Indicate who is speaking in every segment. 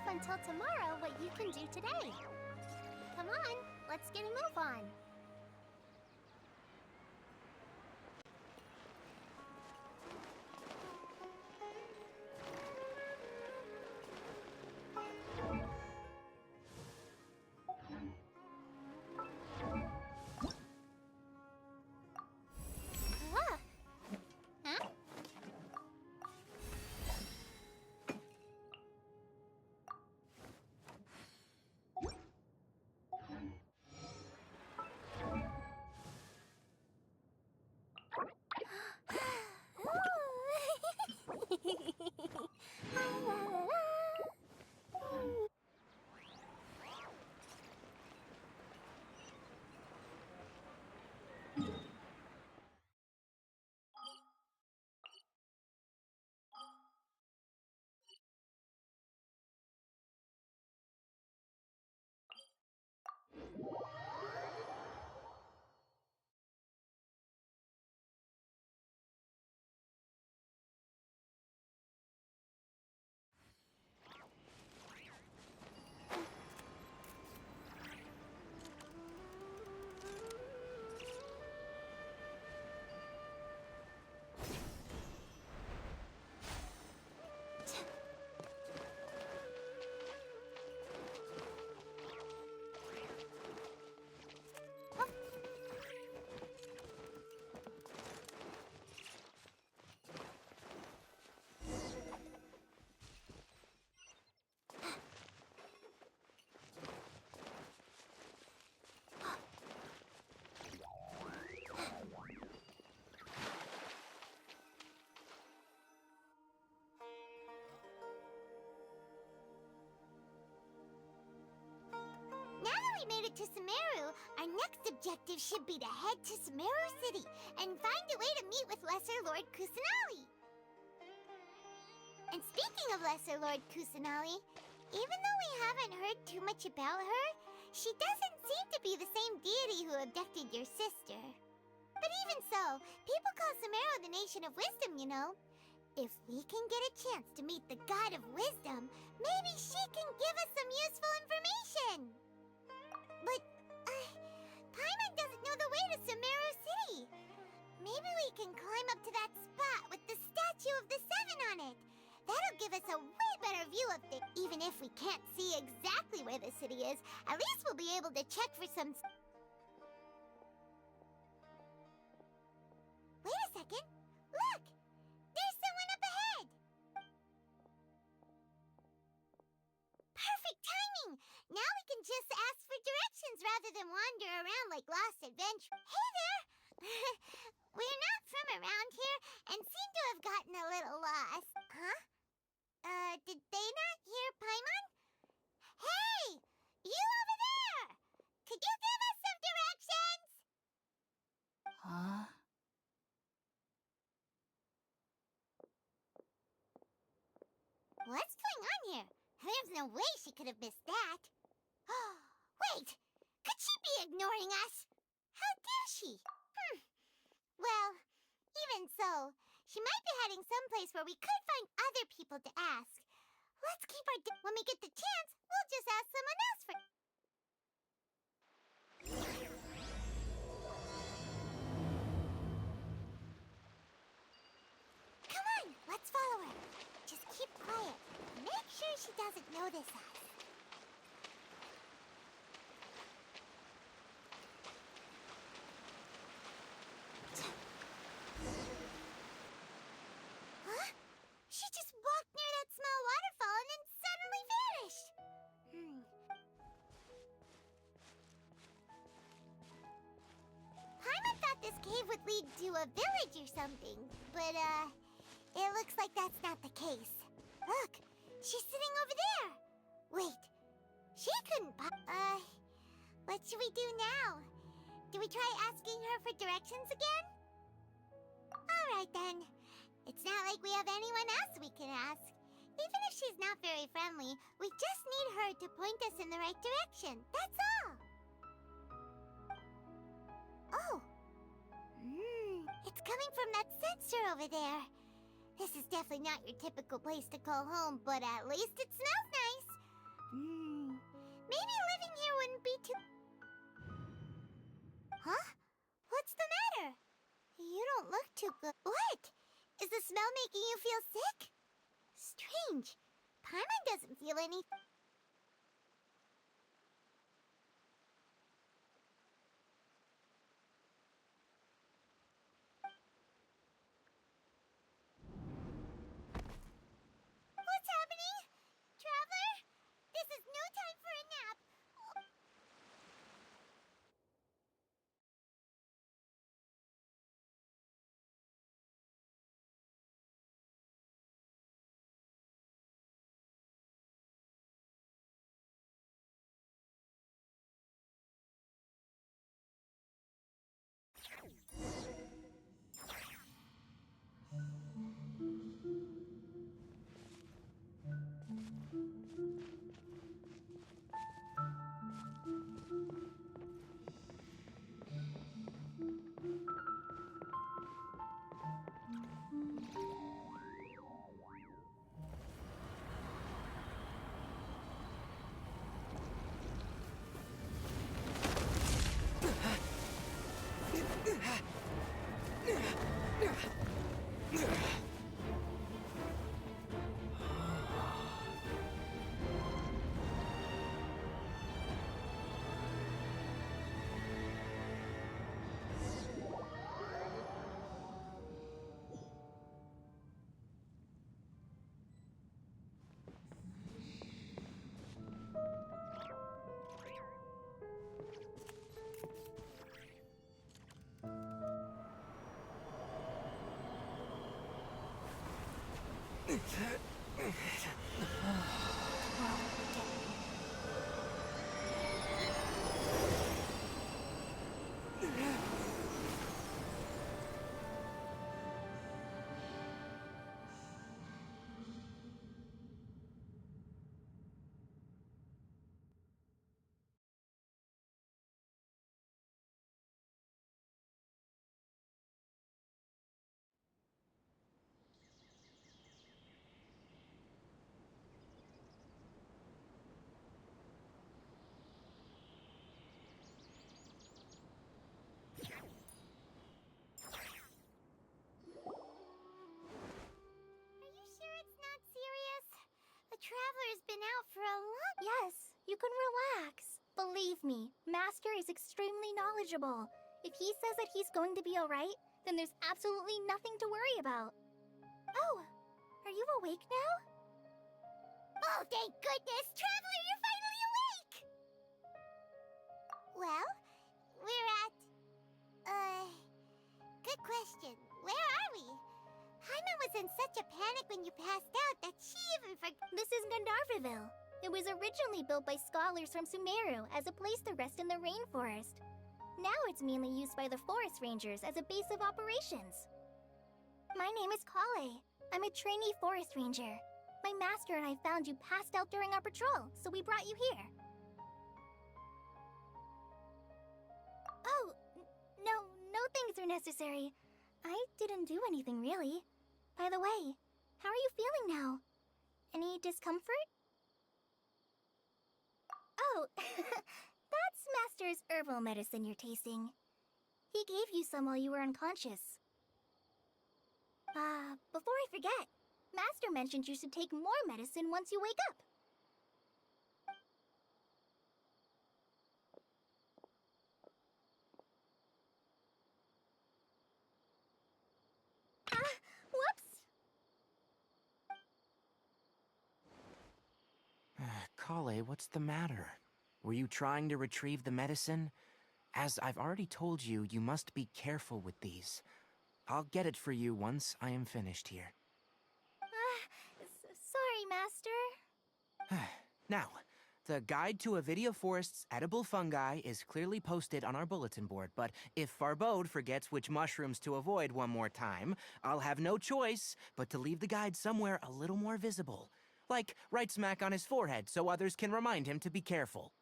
Speaker 1: until tomorrow what you can do today. Come on, let's get a move on. Ah. Huh? Now that we made it to Sumeru, our next objective should be to head to Sumeru City and find a way to meet with Lesser Lord Kusanali. And speaking of Lesser Lord Kusanali, even though we haven't heard too much about her, she doesn't seem to be the same deity who abducted your sister. But even so, people call Sumeru the Nation of Wisdom, you know. If we can get a chance to meet the God of Wisdom, maybe she can give us some useful information. But, Paimon doesn't know the way to Sumeru City. Maybe we can climb up to that spot with the statue of the Seven on it. That'll give us a way better view of it. Even if we can't see exactly where the city is, at least we'll be able to check for some... Wait a second. Look! There's someone up ahead! Perfect timing! Now we can just ask for directions rather than wander around like lost adventurers. Hey there! We're not from around here and seem to have gotten a little lost. Huh? Did they not hear Paimon? Hey! You over there! Could you give us some directions?
Speaker 2: Huh?
Speaker 1: What's going on here? There's no way she could have missed that. Wait! Could she be ignoring us? How dare she? Well, even so, she might be heading someplace where we could find other people to ask. Let's keep our... When we get the chance, we'll just ask someone else for... Come on, let's follow her. Just keep quiet. Make sure she doesn't notice us. Huh? She just walked near that small waterfall and then suddenly vanished. Paimon thought this cave would lead to a village or something, but it looks like that's not the case. Look, she's sitting over there. Wait, she couldn't what should we do now? Do we try asking her for directions again? Alright then. It's not like we have anyone else we can ask. Even if she's not very friendly, we just need her to point us in the right direction. That's all. Oh. It's coming from that sensor over there. This is definitely not your typical place to call home, but at least it smells nice. feel any... What's happening? Traveler? This is no time for a nap. Are you sure it's not serious? The Traveler's been out for a long...
Speaker 3: Yes, you can relax. Believe me, Master is extremely knowledgeable. If he says that he's going to be alright, then there's absolutely nothing to worry about. Oh, are you awake now?
Speaker 1: Oh, thank goodness! Traveler, you're finally awake! Well, we're at... Good question. Where are we? Haima was in such a panic when you passed out that she even forgot...
Speaker 3: This is Gandharvaville. It was originally built by scholars from Sumeru as a place to rest in the rainforest. Now it's mainly used by the forest rangers as a base of operations. My name is Kale. I'm a trainee forest ranger. My master and I found you passed out during our patrol, so we brought you here. Oh, no things are necessary. I didn't do anything really. By the way, how are you feeling now? Any discomfort? Oh, that's Master's herbal medicine you're tasting. He gave you some while you were unconscious. Before I forget, Master mentioned you should take more medicine once you wake up. Whoops!
Speaker 4: Kale, what's the matter? Were you trying to retrieve the medicine? As I've already told you, you must be careful with these. I'll get it for you once I am finished here.
Speaker 3: Sorry, Master.
Speaker 4: Now, the guide to Avidia Forest's edible fungi is clearly posted on our bulletin board, but if Farbode forgets which mushrooms to avoid one more time, I'll have no choice but to leave the guide somewhere a little more visible. Like right smack on his forehead so others can remind him to be careful.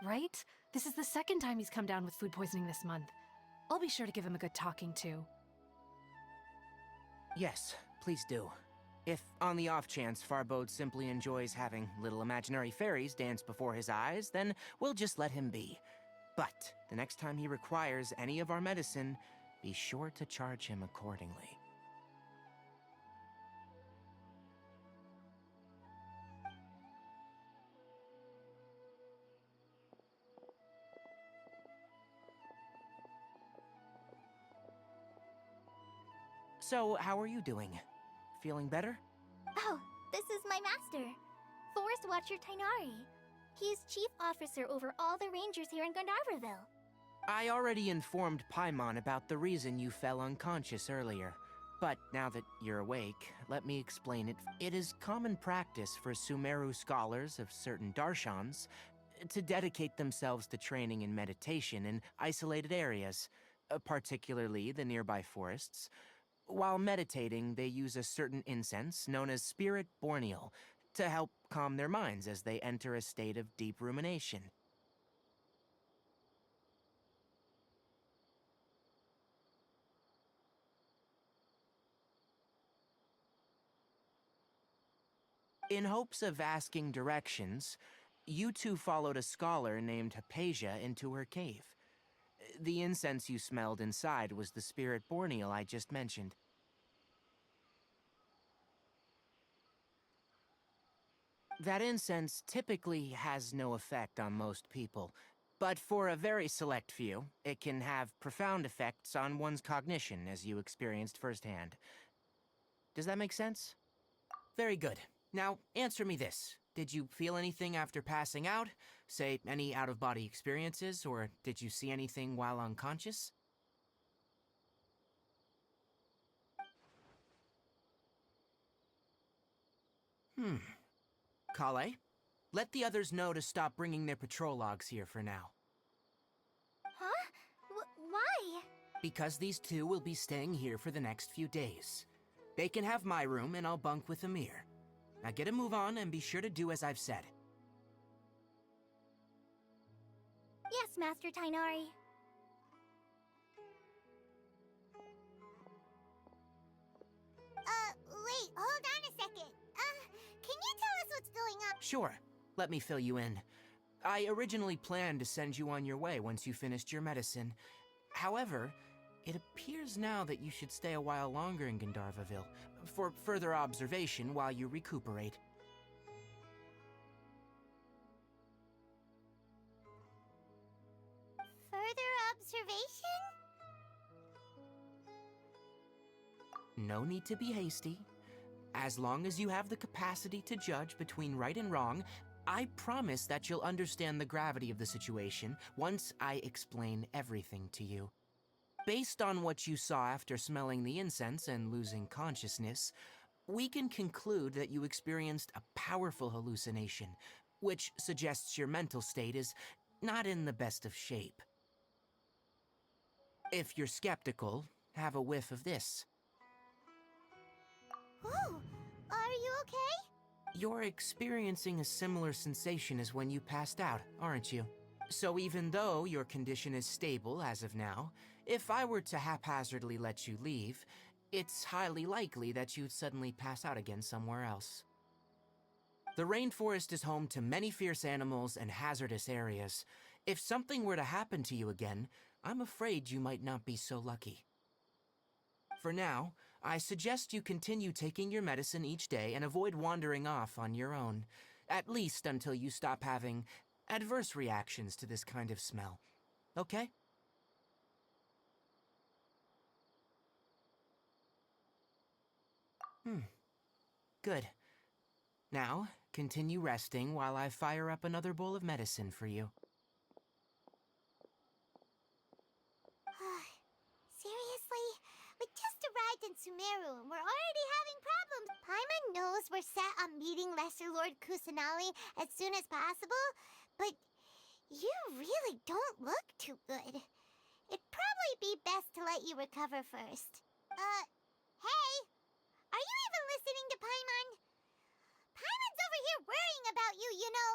Speaker 2: Right? This is the second time he's come down with food poisoning this month. I'll be sure to give him a good talking to.
Speaker 4: Yes, please do. If, on the off chance, Farbode simply enjoys having little imaginary fairies dance before his eyes, then we'll just let him be. But the next time he requires any of our medicine, be sure to charge him accordingly. So, how are you doing? Feeling better?
Speaker 3: Oh, this is my master, Forest Watcher Tainari. He's chief officer over all the rangers here in Gandharvaville.
Speaker 4: I already informed Paimon about the reason you fell unconscious earlier. But now that you're awake, let me explain it. It is common practice for Sumeru scholars of certain darshans to dedicate themselves to training in meditation in isolated areas, particularly the nearby forests. While meditating, they use a certain incense known as Spirit Borneal to help calm their minds as they enter a state of deep rumination. In hopes of asking directions, you two followed a scholar named Hypatia into her cave. The incense you smelled inside was the Spirit Borneal I just mentioned. That incense typically has no effect on most people, but for a very select few, it can have profound effects on one's cognition, as you experienced firsthand. Does that make sense? Very good. Now, answer me this. Did you feel anything after passing out? Say, any out-of-body experiences, or did you see anything while unconscious? Kale, let the others know to stop bringing their patrol logs here for now.
Speaker 3: Huh? Why?
Speaker 4: Because these two will be staying here for the next few days. They can have my room and I'll bunk with Amir. Now get a move on and be sure to do as I've said.
Speaker 3: Yes, Master Tainari.
Speaker 1: Wait, hold on a second. Can you tell us what's going on?
Speaker 4: Sure, let me fill you in. I originally planned to send you on your way once you finished your medicine. However, it appears now that you should stay a while longer in Gandharvaville for further observation while you recuperate.
Speaker 1: Further observation?
Speaker 4: No need to be hasty. As long as you have the capacity to judge between right and wrong, I promise that you'll understand the gravity of the situation once I explain everything to you. Based on what you saw after smelling the incense and losing consciousness, we can conclude that you experienced a powerful hallucination, which suggests your mental state is not in the best of shape. If you're skeptical, have a whiff of this.
Speaker 1: Whoa, are you okay?
Speaker 4: You're experiencing a similar sensation as when you passed out, aren't you? So even though your condition is stable as of now, if I were to haphazardly let you leave, it's highly likely that you'd suddenly pass out again somewhere else. The rainforest is home to many fierce animals and hazardous areas. If something were to happen to you again, I'm afraid you might not be so lucky. For now, I suggest you continue taking your medicine each day and avoid wandering off on your own, at least until you stop having adverse reactions to this kind of smell. Okay? Good. Now, continue resting while I fire up another bowl of medicine for you.
Speaker 1: Seriously? We just arrived in Sumeru and we're already having problems. Paimon knows we're set on meeting Lesser Lord Kusanali as soon as possible, but you really don't look too good. It'd probably be best to let you recover first. Hey! Are you even listening to Paimon? Paimon's over here worrying about you, you know.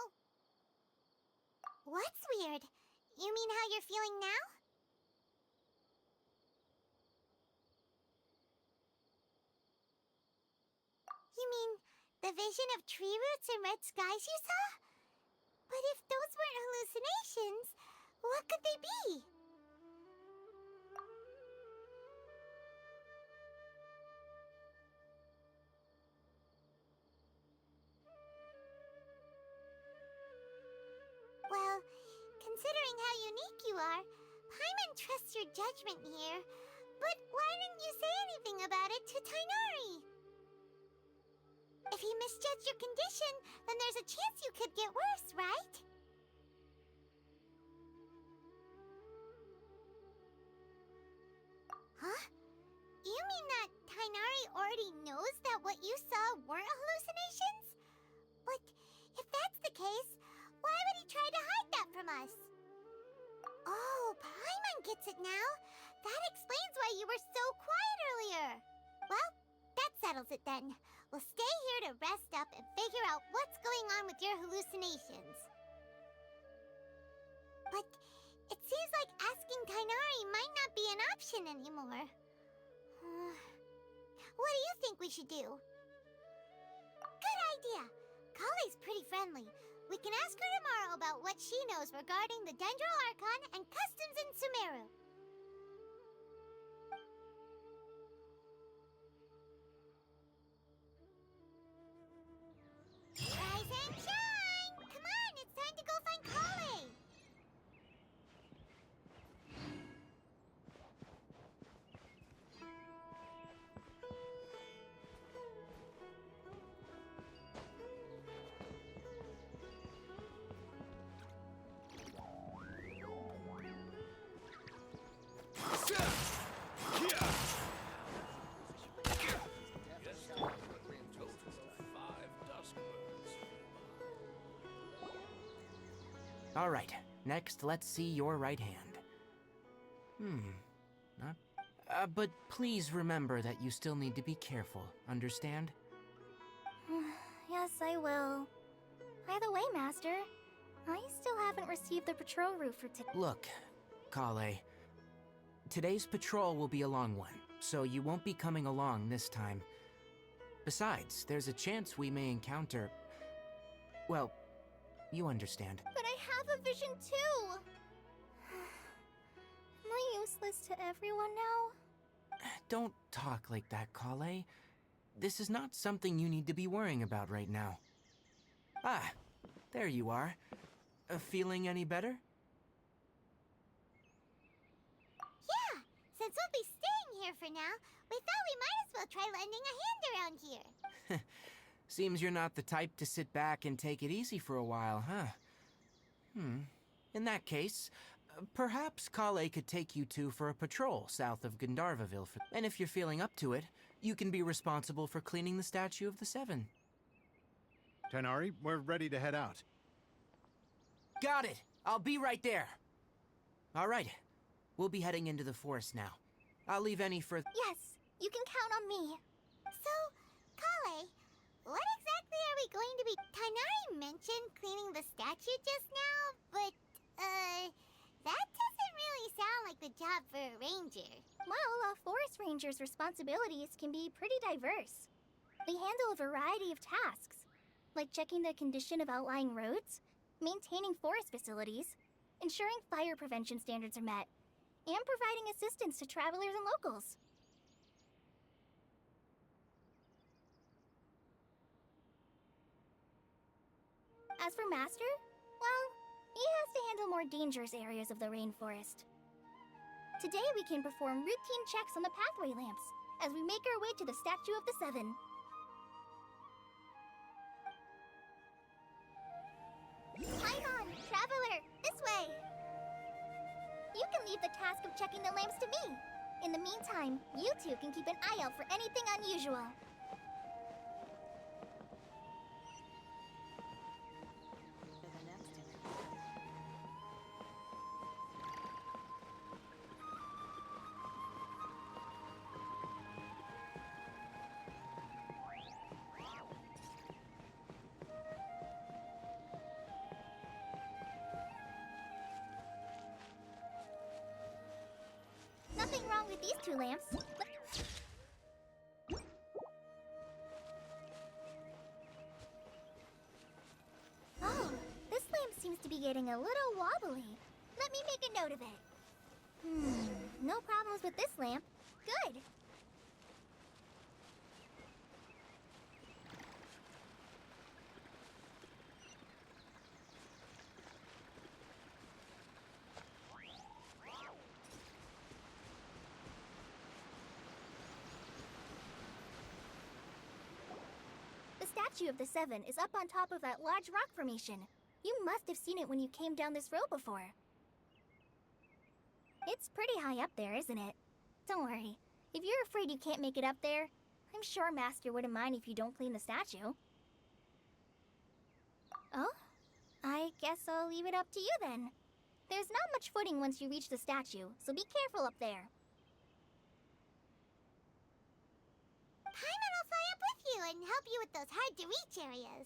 Speaker 1: What's weird? You mean how you're feeling now? You mean the vision of tree roots and red skies you saw? But if those weren't hallucinations, What could they be? Well, considering how unique you are, Paimon trusts your judgment here. But why didn't you say anything about it to Tainari? If he misjudged your condition, then there's a chance you could get worse, right? Huh? You mean that Tainari already knows that what you saw weren't hallucinations? But if that's the case, why would he try to hide that from us? Oh, Paimon gets it now. That explains why you were so quiet earlier. Well, that settles it then. We'll stay here to rest up and figure out what's going on with your hallucinations. But it seems like asking Tainari might not be an option anymore. What do you think we should do? Good idea. Kale's pretty friendly. We can ask her tomorrow about what she knows regarding the Dendro Archon and customs in Sumeru. Rise and shine! Come on, it's time to go find Kale!
Speaker 4: All right, next let's see your right hand. Not... but please remember that you still need to be careful, understand?
Speaker 3: Yes, I will. By the way, Master, I still haven't received the patrol route for today.
Speaker 4: Look, Kale, today's patrol will be a long one, so you won't be coming along this time. Besides, there's a chance we may encounter... Well, you understand.
Speaker 3: But I have a vision too! Am I useless to everyone now?
Speaker 4: Don't talk like that, Kale. This is not something you need to be worrying about right now. Ah, there you are. Feeling any better?
Speaker 1: Yeah, since we'll be staying here for now, we thought we might as well try lending a hand around here.
Speaker 4: Seems you're not the type to sit back and take it easy for a while, huh? In that case, perhaps Kale could take you two for a patrol south of Gandharvaville. And if you're feeling up to it, you can be responsible for cleaning the Statue of the Seven.
Speaker 5: Tainari, we're ready to head out.
Speaker 4: Got it! I'll be right there! All right, we'll be heading into the forest now. I'll leave any for...
Speaker 3: Yes, you can count on me.
Speaker 1: So, Kale, what exactly are we going to be... Tainari mentioned cleaning the statue just now, but, that doesn't really sound like the job for a ranger.
Speaker 3: Well, a forest ranger's responsibilities can be pretty diverse. They handle a variety of tasks, like checking the condition of outlying roads, maintaining forest facilities, ensuring fire prevention standards are met, and providing assistance to travelers and locals. As for Master, well, he has to handle more dangerous areas of the rainforest. Today we can perform routine checks on the pathway lamps as we make our way to the Statue of the Seven. Paimon, traveler, this way! You can leave the task of checking the lamps to me. In the meantime, you two can keep an eye out for anything unusual. Nothing wrong with these two lamps. Oh, this lamp seems to be getting a little wobbly. Let me make a note of it. No problems with this lamp. Good. The statue of the Seven is up on top of that large rock formation. You must have seen it when you came down this road before. It's pretty high up there, isn't it? Don't worry. If you're afraid you can't make it up there, I'm sure Master wouldn't mind if you don't clean the statue. Oh? I guess I'll leave it up to you then. There's not much footing once you reach the statue, so be careful up there.
Speaker 1: Paimon will fly up with you and help you with those hard-to-reach areas.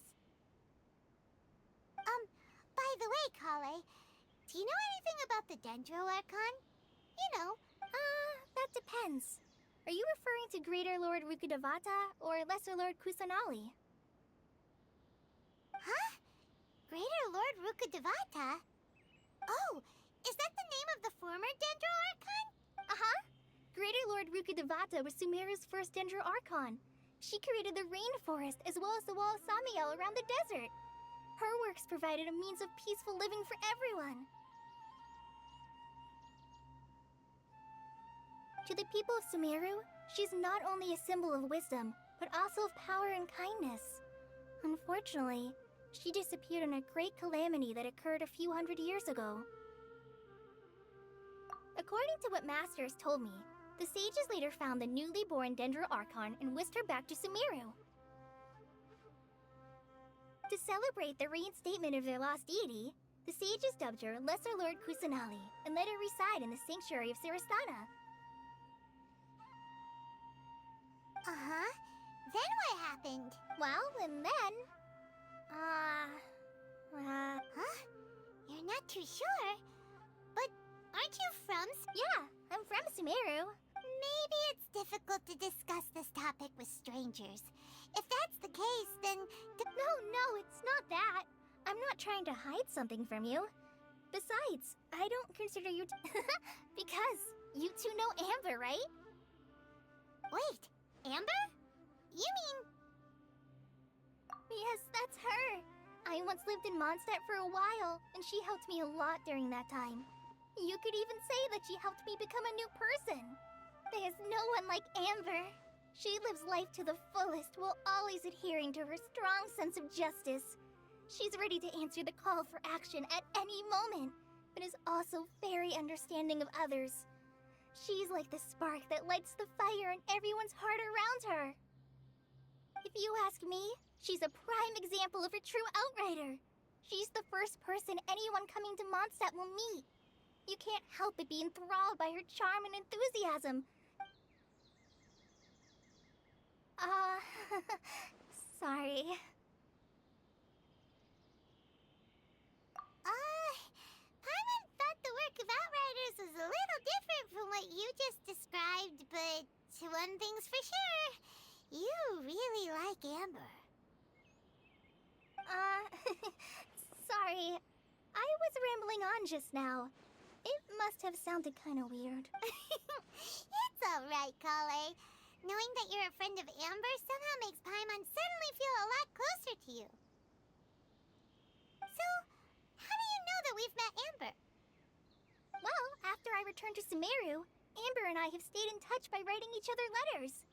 Speaker 1: By the way, Kale, do you know anything about the Dendro Archon? You know.
Speaker 3: That depends. Are you referring to Greater Lord Rukkhadevata or Lesser Lord Kusanali?
Speaker 1: Huh? Greater Lord Rukkhadevata? Oh, is that the name of the former Dendro Archon?
Speaker 3: Uh-huh. Greater Lord Rukkhadevata was Sumeru's first Dendro Archon. She created the rainforest as well as the wall of Samiel around the desert. Her works provided a means of peaceful living for everyone. To the people of Sumeru, she's not only a symbol of wisdom, but also of power and kindness. Unfortunately, she disappeared in a great calamity that occurred a few hundred years ago. According to what Master has told me, the sages later found the newly born Dendro Archon and whisked her back to Sumeru. To celebrate the reinstatement of their lost deity, the sages dubbed her Lesser Lord Kusanali and let her reside in the sanctuary of Sarastana.
Speaker 1: Uh-huh. Then what happened?
Speaker 3: Well, and then...
Speaker 1: Huh? You're not too sure? But aren't you from...
Speaker 3: Yeah, I'm from Sumeru.
Speaker 1: Maybe it's difficult to discuss this topic with strangers. If that's the case, then...
Speaker 3: No, it's not that. I'm not trying to hide something from you. Besides, I don't consider you because you two know Amber, right?
Speaker 1: Wait, Amber? You mean...
Speaker 3: Yes, that's her. I once lived in Mondstadt for a while, and she helped me a lot during that time. You could even say that she helped me become a new person. There's no one like Amber. She lives life to the fullest while always adhering to her strong sense of justice. She's ready to answer the call for action at any moment, but is also very understanding of others. She's like the spark that lights the fire in everyone's heart around her. If you ask me, she's a prime example of a true outrider. She's the first person anyone coming to Mondstadt will meet. You can't help but be enthralled by her charm and enthusiasm. Sorry.
Speaker 1: Paimon thought the work of Outriders was a little different from what you just described, but one thing's for sure. You really like Amber.
Speaker 3: Sorry. I was rambling on just now. It must have sounded kind of weird.
Speaker 1: It's alright, Kale. Knowing that you're a friend of Amber somehow makes Paimon suddenly feel a lot closer to you. So, how do you know that we've met Amber?
Speaker 3: Well, after I returned to Sumeru, Amber and I have stayed in touch by writing each other letters.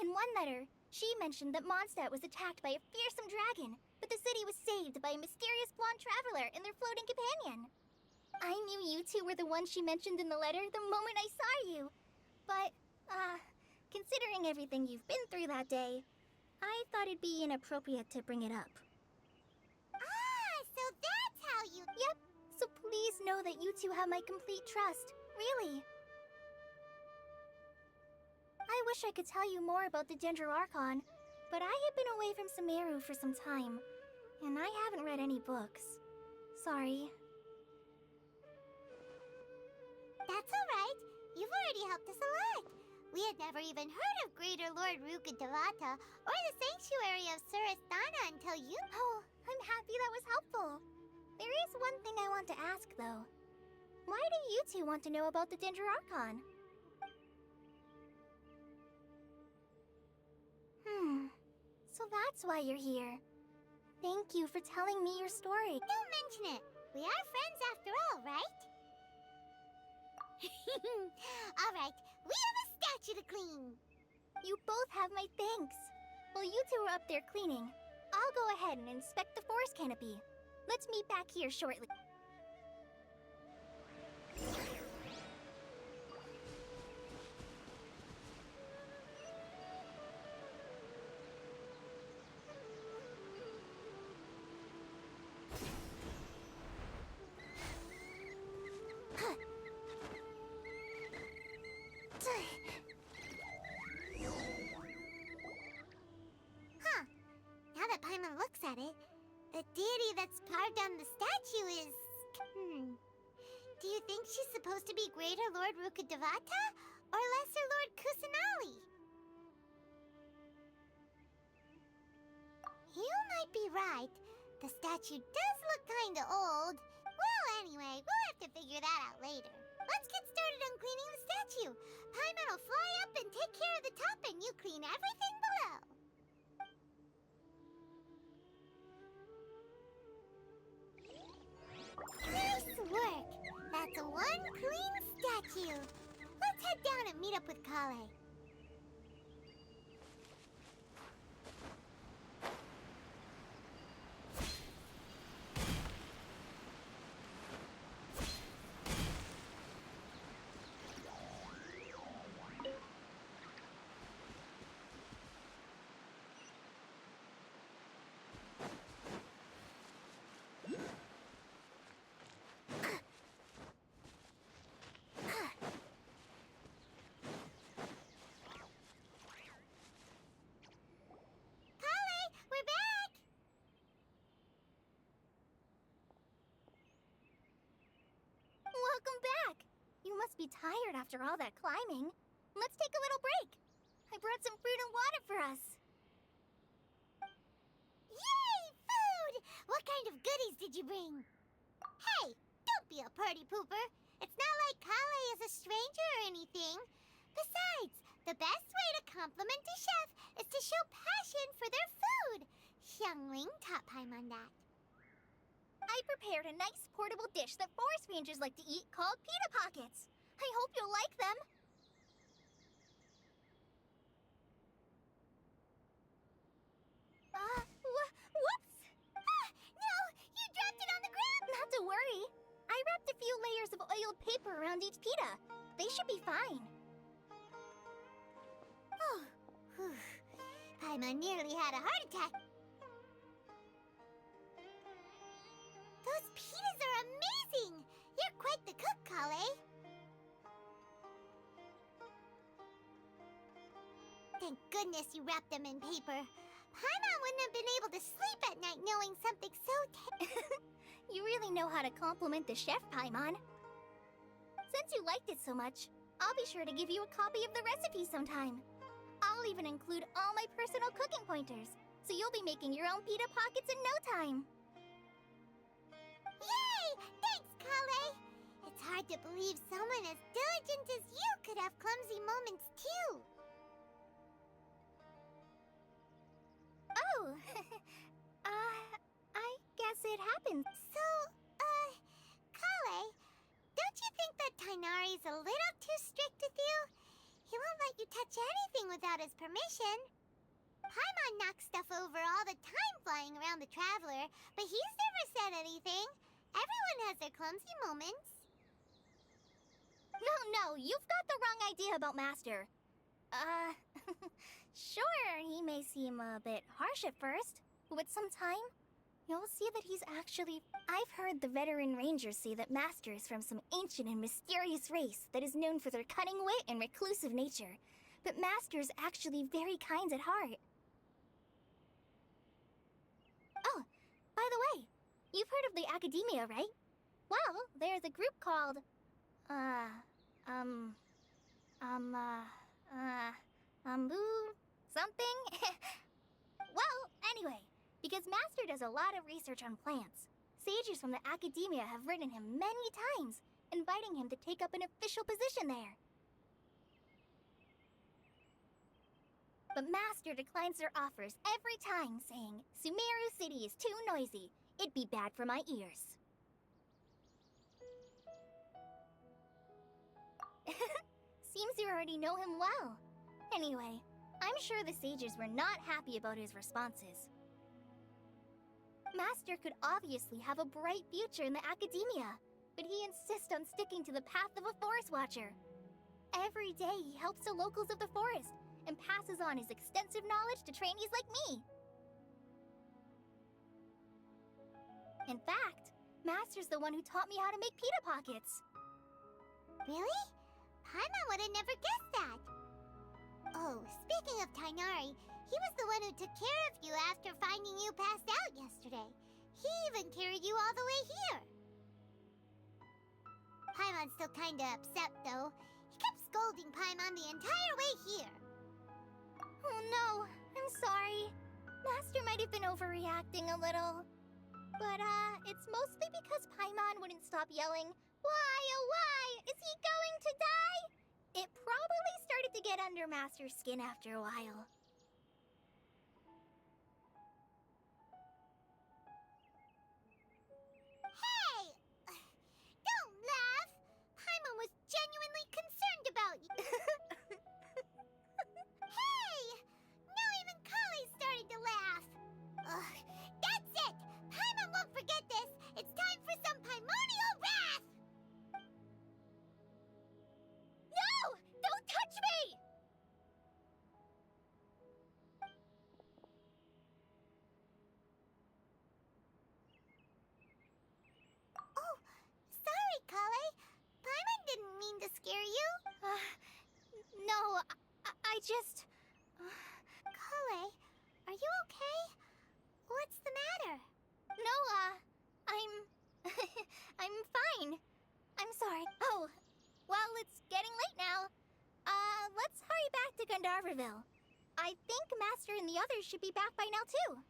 Speaker 3: In one letter, she mentioned that Mondstadt was attacked by a fearsome dragon, but the city was saved by a mysterious blonde traveler and their floating companion. I knew you two were the ones she mentioned in the letter the moment I saw you. But, considering everything you've been through that day, I thought it'd be inappropriate to bring it up.
Speaker 1: So that's how you...
Speaker 3: Yep, so please know that you two have my complete trust, really. I wish I could tell you more about the Dendro Archon, but I have been away from Sumeru for some time, and I haven't read any books. Sorry.
Speaker 1: That's alright. You've already helped us a lot. We had never even heard of Greater Lord Rukkhadevata or the Sanctuary of Sarastana until you...
Speaker 3: Oh, I'm happy that was helpful. There is one thing I want to ask, though. Why do you two want to know about the Ginger Archon? So that's why you're here. Thank you for telling me your story.
Speaker 1: Don't mention it. We are friends after all, right? All right, we have a statue to clean.
Speaker 3: You both have my thanks. While you two are up there cleaning, I'll go ahead and inspect the forest canopy. Let's meet back here shortly.
Speaker 1: Huh. Now that Paimon looks at it, the deity that's carved on the statue is... Do you think she's supposed to be Greater Lord Rukkhadevata or Lesser Lord Kusanali? You might be right. The statue does look kinda old. Well, anyway, we'll have to figure that out later. Let's get started on cleaning the statue. Paimon will fly up and take care of the top, and you clean everything below. Nice work! That's one clean statue. Let's head down and meet up with Kale. Kale, we're back!
Speaker 3: Welcome back! You must be tired after all that climbing. Let's take a little break. I brought some fruit and water for us.
Speaker 1: Yay, food! What kind of goodies did you bring? Hey, don't be a party pooper. It's not like Kale is a stranger or anything. Besides, the best way to compliment a chef is to show passion for their food. Xiangling taught Paimon that.
Speaker 3: I prepared a nice portable dish that forest rangers like to eat called pita pockets. I hope you'll like them. Whoops!
Speaker 1: Ah, no! You dropped it on the ground!
Speaker 3: Not to worry. I wrapped a few layers of oiled paper around each pita. They should be fine.
Speaker 1: Oh, whew. Paimon nearly had a heart attack. Those pitas are amazing! You're quite the cook, Kale. Thank goodness you wrapped them in paper. Paimon wouldn't have been able to sleep at night knowing something so
Speaker 3: You really know how to compliment the chef, Paimon. Since you liked it so much, I'll be sure to give you a copy of the recipe sometime. I'll even include all my personal cooking pointers, so you'll be making your own pita pockets in no time.
Speaker 1: Yay! Thanks, Kale! It's hard to believe someone as diligent as you could have clumsy moments, too.
Speaker 3: Oh, I guess it happened.
Speaker 1: So, Kale, don't you think that Tainari's a little too strict with you? He won't let you touch anything without his permission. Paimon knocks stuff over all the time flying around the Traveler, but he's never said anything. Everyone has their clumsy moments.
Speaker 3: No, you've got the wrong idea about Master. Sure, he may seem a bit harsh at first, but with some time, you'll see that he's actually... I've heard the veteran rangers say that Master is from some ancient and mysterious race that is known for their cunning wit and reclusive nature. But Master's actually very kind at heart. Oh, by the way, you've heard of the Academia, right? Well, there's a group called... something? Well, anyway, because Master does a lot of research on plants. sages from the academia have written him many times, inviting him to take up an official position there. But Master declines their offers every time, saying, Sumeru City is too noisy. It'd be bad for my ears. Seems you already know him well. Anyway, I'm sure the sages were not happy about his responses. Master could obviously have a bright future in the academia, but he insists on sticking to the path of a forest watcher. Every day he helps the locals of the forest and passes on his extensive knowledge to trainees like me. In fact, Master's the one who taught me how to make pita pockets.
Speaker 1: Really? Paimon would have never guessed that. Oh, speaking of Tainari, he was the one who took care of you after finding you passed out yesterday. He even carried you all the way here. Paimon's still kinda upset, though. He kept scolding Paimon the entire way here.
Speaker 3: Oh no, I'm sorry. Master might have been overreacting a little. But, it's mostly because Paimon wouldn't stop yelling, Why, oh why, is he going to die? It probably started to get under Master's skin after a while.
Speaker 1: Hey! Don't laugh! Paimon was genuinely concerned about you. Hey! Now even Kali started to laugh. Ugh, that's it! Paimon won't forget this! It's time for some Paimonial wrath!
Speaker 3: No! Don't touch me!
Speaker 1: Oh, sorry, Kale. Paimon didn't mean to scare you.
Speaker 3: No, I just...
Speaker 1: Kale, are you okay? What's the matter?
Speaker 3: No, I'm... I'm fine. I'm sorry. Oh, well, it's getting late now. Let's hurry back to Gandharville. I think Master and the others should be back by now, too.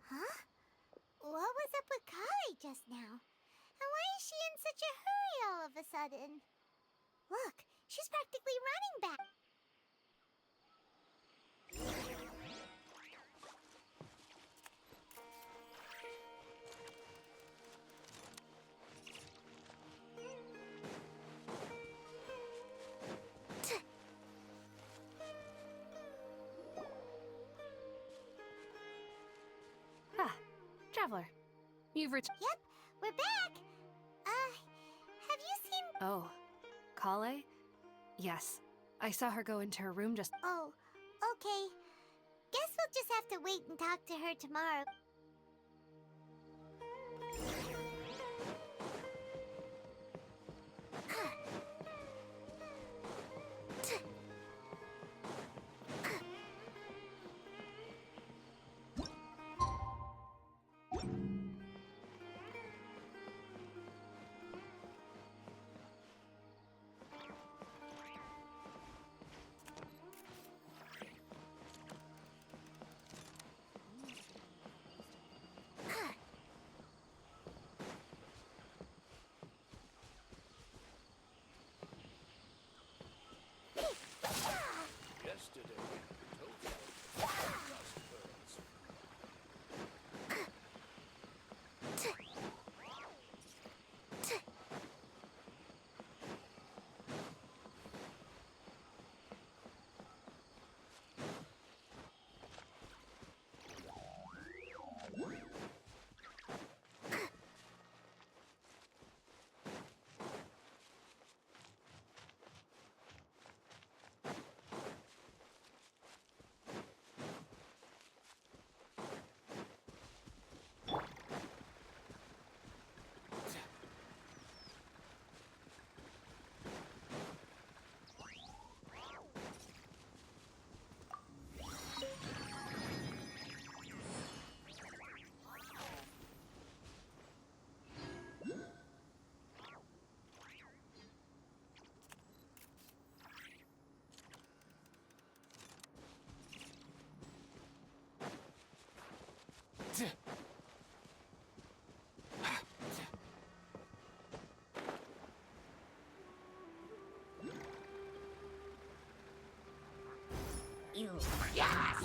Speaker 1: Huh? What was up with Kale just now? And why is she in such a hurry all of a sudden? Look, she's practically running back.
Speaker 2: Ah, Traveler. You've returned.
Speaker 1: Yep, we're back. Have you seen...
Speaker 2: Oh, Kale? Yes. I saw her go into her room just.
Speaker 1: Oh, okay. Guess we'll just have to wait and talk to her tomorrow.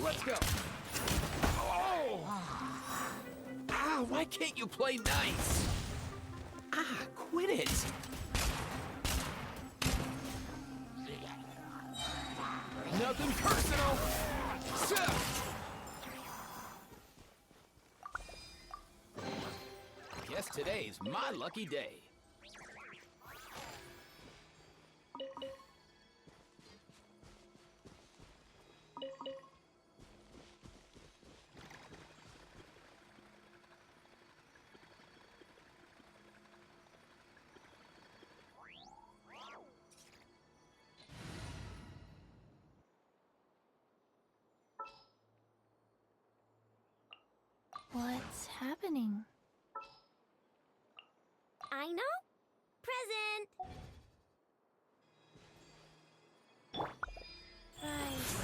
Speaker 6: Let's go. Oh! Ah, why can't you play nice? Ah, quit it. Nothing personal. Guess today's my lucky day.
Speaker 3: What's happening?
Speaker 1: I know. Present.
Speaker 3: Rise.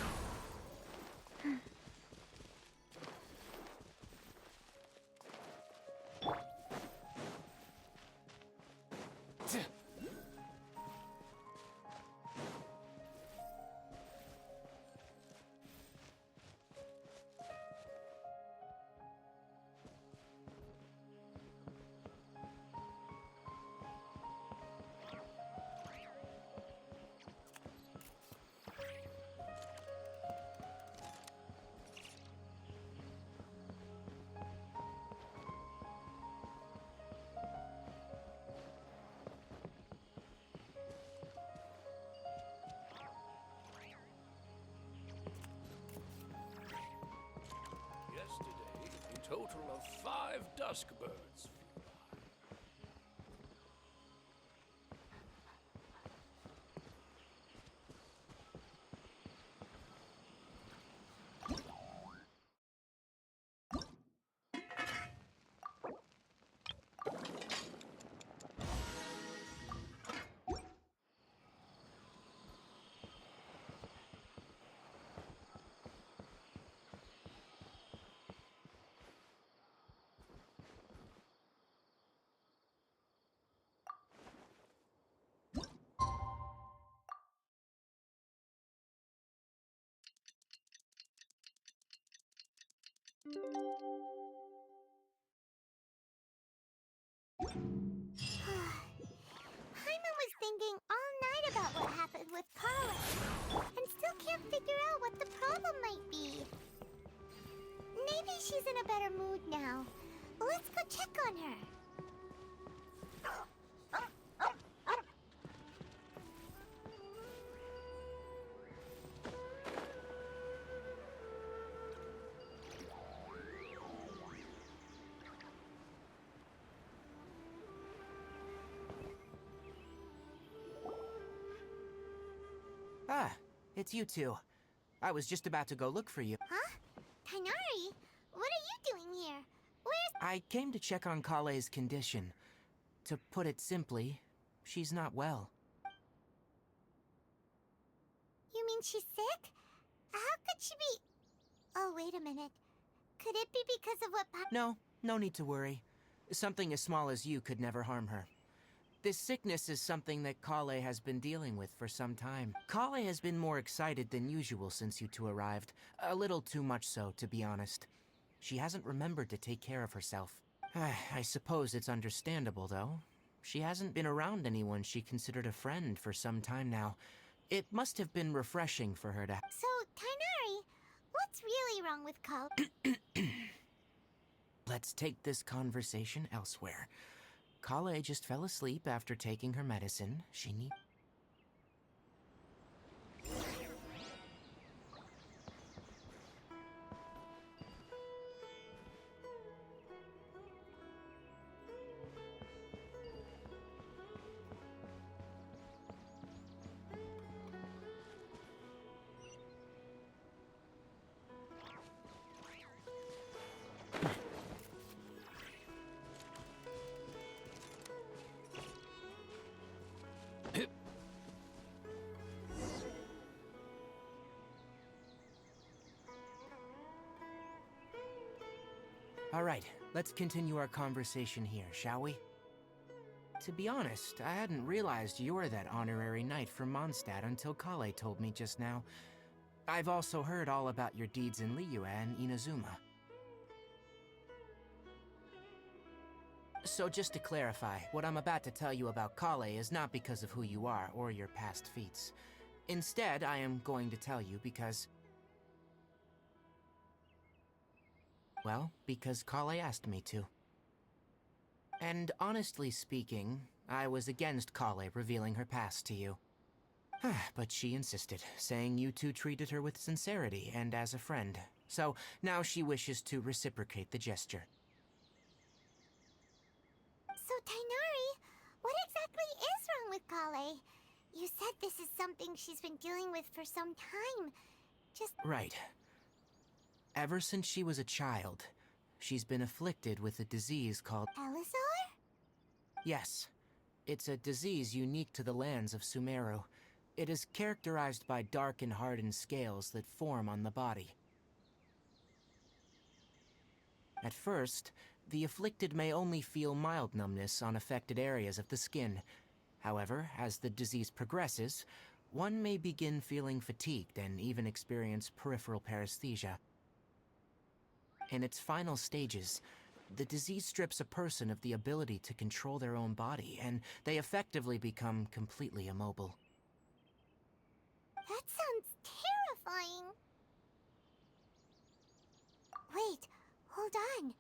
Speaker 6: Yesterday, a total of 5 dusk birds.
Speaker 1: Paimon was thinking all night about what happened with Carla, and still can't figure out what the problem might be. Maybe she's in a better mood now. Let's go check on her.
Speaker 4: Ah, it's you two. I was just about to go look for you.
Speaker 1: Huh? Tainari? What are you doing here? Where's...
Speaker 4: I came to check on Kale's condition. To put it simply, she's not well.
Speaker 1: You mean she's sick? How could she be... Oh, wait a minute. Could it be because of what
Speaker 4: No need to worry. Something as small as you could never harm her. This sickness is something that Kale has been dealing with for some time. Kale has been more excited than usual since you two arrived. A little too much so, to be honest. She hasn't remembered to take care of herself. I suppose it's understandable, though. She hasn't been around anyone she considered a friend for some time now. It must have been refreshing for her to...
Speaker 1: So, Tainari, what's really wrong with Kale?
Speaker 4: Let's take this conversation elsewhere. Kale just fell asleep after taking her medicine. She needs... All right, let's continue our conversation here, shall we? To be honest, I hadn't realized you're that honorary knight from Mondstadt until Kale told me just now. I've also heard all about your deeds in Liyue and Inazuma. So just to clarify, what I'm about to tell you about Kale is not because of who you are or your past feats. Instead, I am going to tell you because... well, because Kale asked me to. And honestly speaking, I was against Kale revealing her past to you. But she insisted, saying you two treated her with sincerity and as a friend. So now she wishes to reciprocate the gesture.
Speaker 1: So, Tainari, what exactly is wrong with Kale? You said this is something she's been dealing with for some time. Just...
Speaker 4: Right. Ever since she was a child, she's been afflicted with a disease called...
Speaker 1: Elazar?
Speaker 4: Yes. It's a disease unique to the lands of Sumeru. It is characterized by dark and hardened scales that form on the body. At first, the afflicted may only feel mild numbness on affected areas of the skin. However, as the disease progresses, one may begin feeling fatigued and even experience peripheral paresthesia. In its final stages, the disease strips a person of the ability to control their own body, and they effectively become completely immobile.
Speaker 1: That sounds terrifying. Wait, hold on.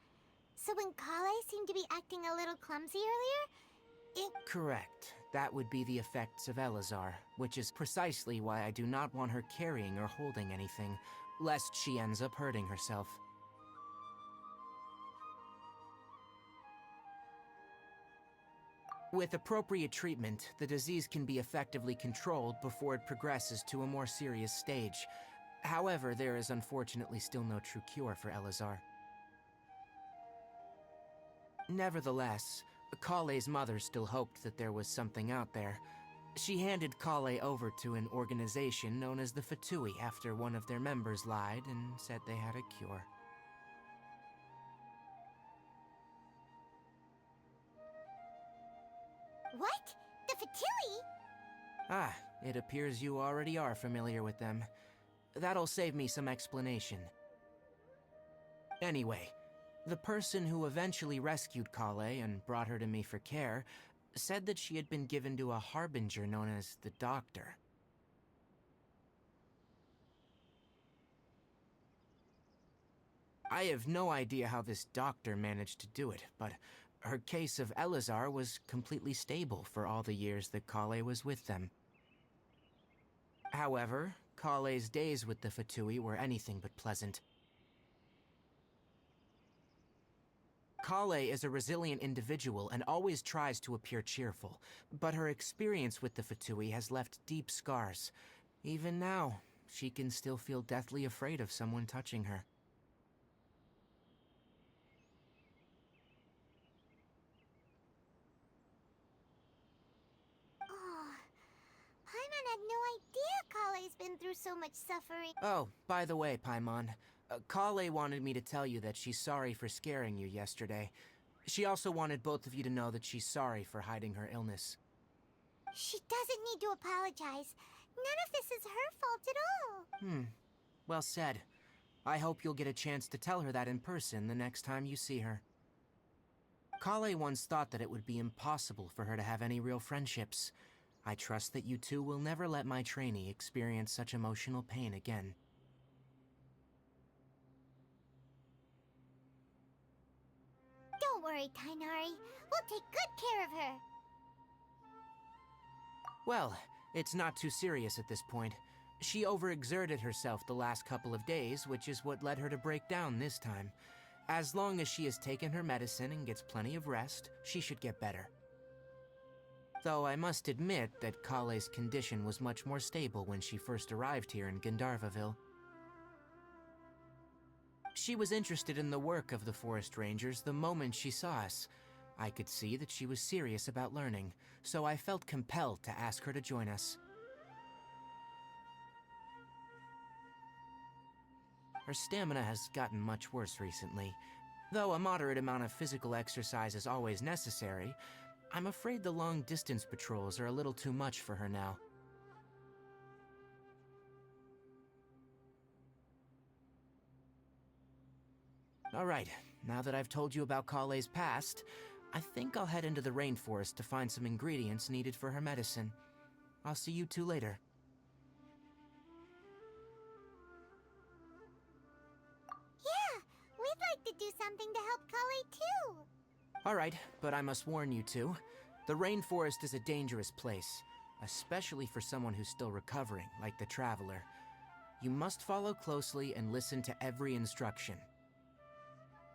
Speaker 1: So when Kale seemed to be acting a little clumsy earlier, it...
Speaker 4: Correct. That would be the effects of Elazar, which is precisely why I do not want her carrying or holding anything, lest she ends up hurting herself. With appropriate treatment, the disease can be effectively controlled before it progresses to a more serious stage. However, there is unfortunately still no true cure for Elazar. Nevertheless, Kale's mother still hoped that there was something out there. She handed Kale over to an organization known as the Fatui after one of their members lied and said they had a cure.
Speaker 1: What? The Fatui?
Speaker 4: Ah, it appears you already are familiar with them. That'll save me some explanation. Anyway, the person who eventually rescued Kale and brought her to me for care said that she had been given to a harbinger known as the Doctor. I have no idea how this doctor managed to do it, but her case of Elazar was completely stable for all the years that Kale was with them. However, Kale's days with the Fatui were anything but pleasant. Kale is a resilient individual and always tries to appear cheerful, but her experience with the Fatui has left deep scars. Even now, she can still feel deathly afraid of someone touching her.
Speaker 1: Oh, Paimon had no idea Kale's been through so much suffering.
Speaker 4: Oh, by the way, Paimon, Kale wanted me to tell you that she's sorry for scaring you yesterday. She also wanted both of you to know that she's sorry for hiding her illness.
Speaker 1: She doesn't need to apologize. None of this is her fault at all.
Speaker 4: Well said. I hope you'll get a chance to tell her that in person the next time you see her. Kale once thought that it would be impossible for her to have any real friendships. I trust that you two will never let my trainee experience such emotional pain again.
Speaker 1: Don't worry, Tainari. We'll take good care of her.
Speaker 4: Well, it's not too serious at this point. She overexerted herself the last couple of days, which is what led her to break down this time. As long as she has taken her medicine and gets plenty of rest, she should get better. Though I must admit that Kale's condition was much more stable when she first arrived here in Gandharvaville. She was interested in the work of the forest rangers the moment she saw us. I could see that she was serious about learning, so I felt compelled to ask her to join us. Her stamina has gotten much worse recently. Though a moderate amount of physical exercise is always necessary, I'm afraid the long-distance patrols are a little too much for her now. All right, now that I've told you about Kale's past, I think I'll head into the rainforest to find some ingredients needed for her medicine. I'll see you two later.
Speaker 1: Yeah, we'd like to do something to help Kale too.
Speaker 4: All right, but I must warn you two. The rainforest is a dangerous place, especially for someone who's still recovering, like the Traveler. You must follow closely and listen to every instruction.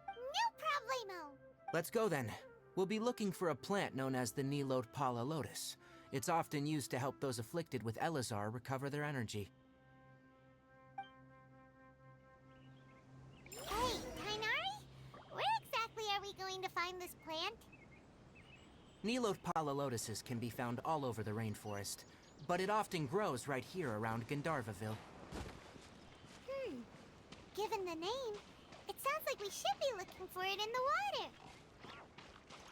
Speaker 1: No problemo.
Speaker 4: Let's go then. We'll be looking for a plant known as the Pala lotus. It's often used to help those afflicted with Elazar recover their energy.
Speaker 1: Hey, Tainari? Where exactly are we going to find this plant?
Speaker 4: Pala lotuses can be found all over the rainforest, but it often grows right here around Gandharvaville.
Speaker 1: Given the name, it sounds like we should be looking for it in the water.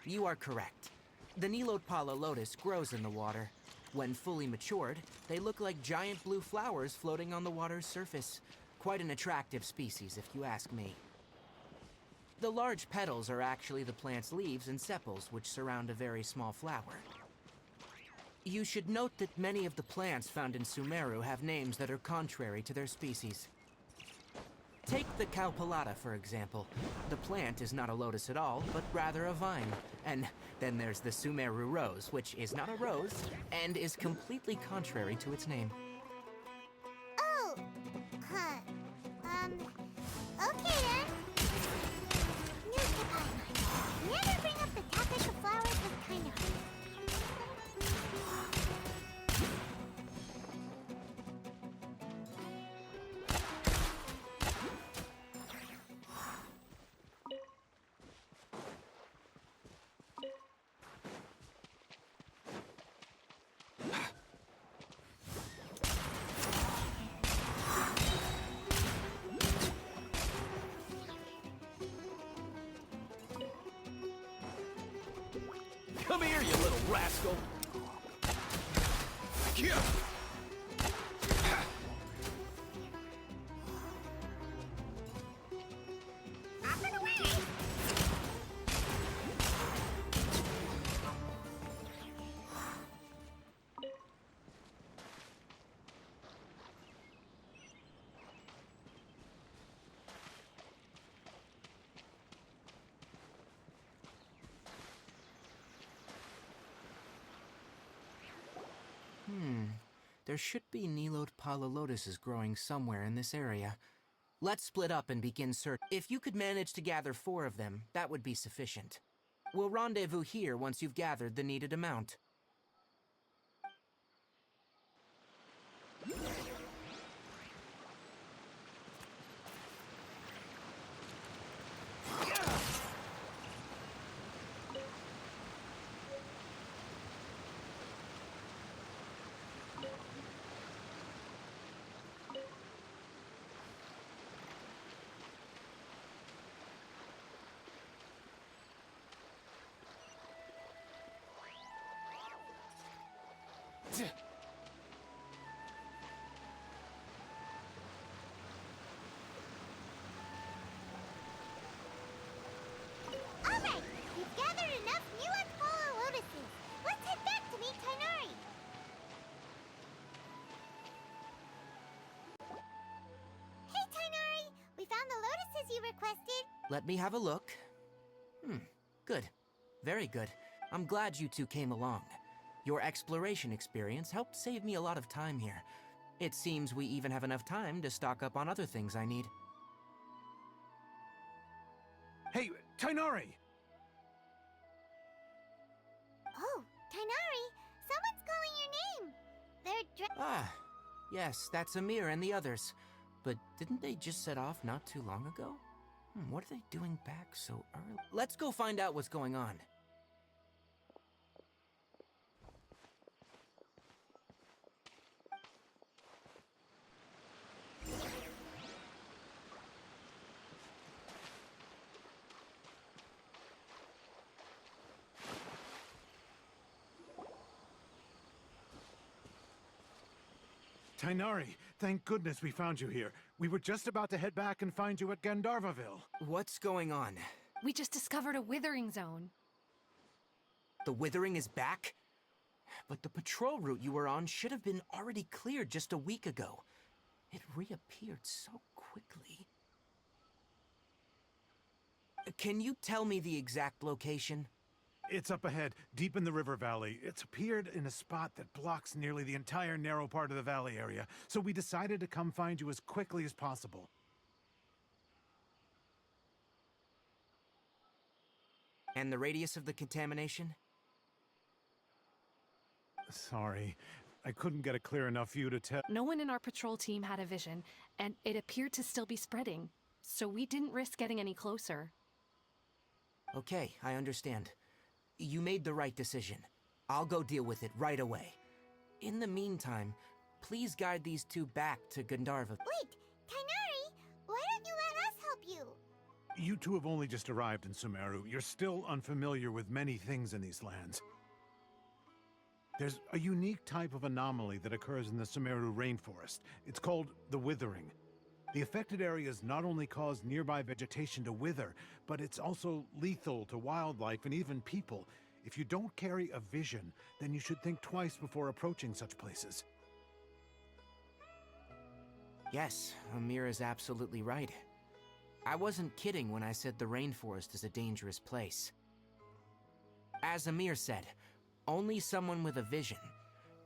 Speaker 4: You are correct. The Pala lotus grows in the water. When fully matured, they look like giant blue flowers floating on the water's surface. Quite an attractive species, if you ask me. The large petals are actually the plant's leaves and sepals, which surround a very small flower. You should note that many of the plants found in Sumeru have names that are contrary to their species. Take the Cowpelata, for example. The plant is not a lotus at all, but rather a vine. And then there's the Sumeru rose, which is not a rose, and is completely contrary to its name.
Speaker 1: Oh, huh. Okay then. Never bring up the topic of flowers with Tainari.
Speaker 6: Come here, you little rascal! Yeah.
Speaker 1: Up and away!
Speaker 4: There should be Pala lotuses growing somewhere in this area. Let's split up and begin search. If you could manage to gather 4 of them, that would be sufficient. We'll rendezvous here once you've gathered the needed amount.
Speaker 1: Alright, we've gathered enough Pala lotuses. Let's head back to meet Tainari. Hey Tainari, we found the lotuses you requested.
Speaker 4: Let me have a look. Good. Very good. I'm glad you two came along. Your exploration experience helped save me a lot of time here. It seems we even have enough time to stock up on other things I need.
Speaker 5: Hey, Tainari!
Speaker 1: Oh, Tainari, someone's calling your name. They're
Speaker 4: Ah, yes, that's Amir and the others. But didn't they just set off not too long ago? What are they doing back so early? Let's go find out what's going on.
Speaker 5: Tainari, thank goodness we found you here. We were just about to head back and find you at Gandharvaville.
Speaker 4: What's going on?
Speaker 2: We just discovered a withering zone.
Speaker 4: The withering is back? But the patrol route you were on should have been already cleared just a week ago. It reappeared so quickly. Can you tell me the exact location?
Speaker 5: It's up ahead, deep in the river valley. It's appeared in a spot that blocks nearly the entire narrow part of the valley area, so we decided to come find you as quickly as possible.
Speaker 4: And the radius of the contamination?
Speaker 5: Sorry, I couldn't get a clear enough view to tell.
Speaker 2: No one in our patrol team had a vision, and it appeared to still be spreading, so we didn't risk getting any closer.
Speaker 4: Okay, I understand. You made the right decision. I'll go deal with it right away. In the meantime, please guide these two back to Gandharva.
Speaker 1: Wait, Kainari, why don't you let us help you?
Speaker 5: You two have only just arrived in Sumeru. You're still unfamiliar with many things in these lands. There's a unique type of anomaly that occurs in the Sumeru rainforest. It's called the withering. The affected areas not only cause nearby vegetation to wither, but it's also lethal to wildlife and even people. If you don't carry a vision, then you should think twice before approaching such places.
Speaker 4: Yes, Amir is absolutely right. I wasn't kidding when I said the rainforest is a dangerous place. As Amir said, only someone with a vision,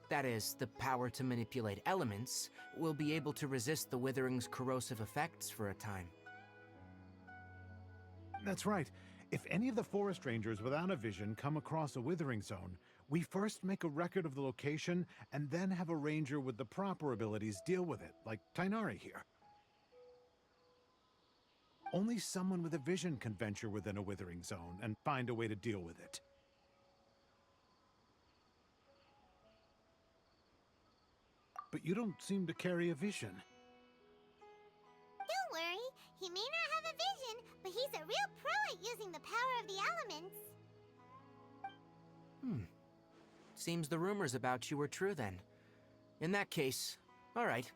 Speaker 4: that is, the power to manipulate elements, will be able to resist the withering's corrosive effects for a time.
Speaker 5: That's right. If any of the forest rangers without a vision come across a withering zone, we first make a record of the location and then have a ranger with the proper abilities deal with it, like Tainari here. Only someone with a vision can venture within a withering zone and find a way to deal with it. But you don't seem to carry a vision.
Speaker 1: Don't worry, he may not have a vision, but he's a real pro at using the power of the elements.
Speaker 4: Seems the rumors about you were true then. In that case, all right,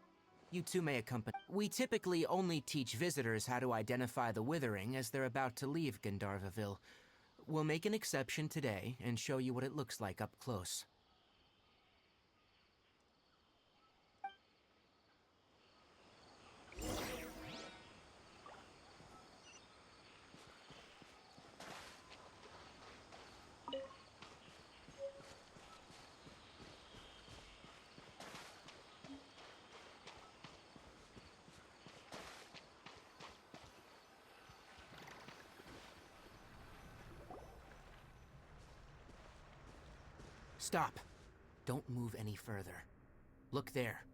Speaker 4: you two may accompany. We typically only teach visitors how to identify the withering as they're about to leave Gandharvaville. We'll make an exception today and show you what it looks like up close. Stop. Don't move any further. Look there,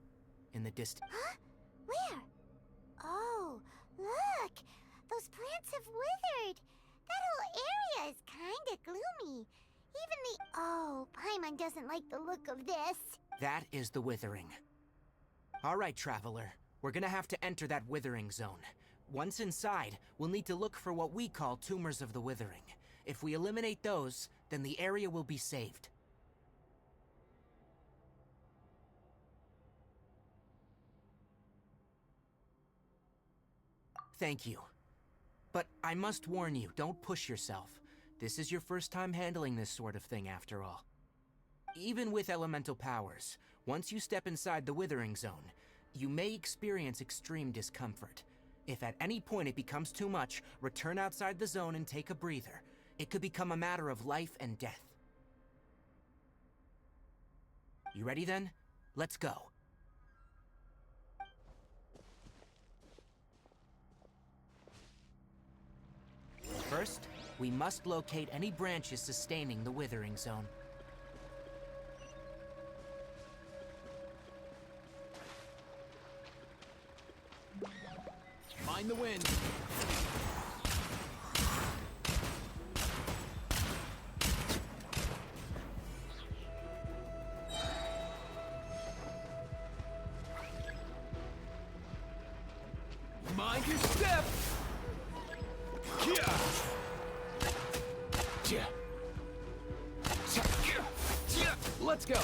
Speaker 4: in the distance.
Speaker 1: Huh? Where? Oh, look! Those plants have withered! That whole area is kinda gloomy. Even the... Oh, Paimon doesn't like the look of this.
Speaker 4: That is the withering. All right, traveler. We're gonna have to enter that withering zone. Once inside, we'll need to look for what we call tumors of the withering. If we eliminate those, then the area will be saved. Thank you. But I must warn you, don't push yourself. This is your first time handling this sort of thing, after all. Even with elemental powers, once you step inside the withering zone, you may experience extreme discomfort. If at any point it becomes too much, return outside the zone and take a breather. It could become a matter of life and death. You ready then? Let's go. First, we must locate any branches sustaining the withering zone.
Speaker 6: Mind the wind. Mind your step. Let's go.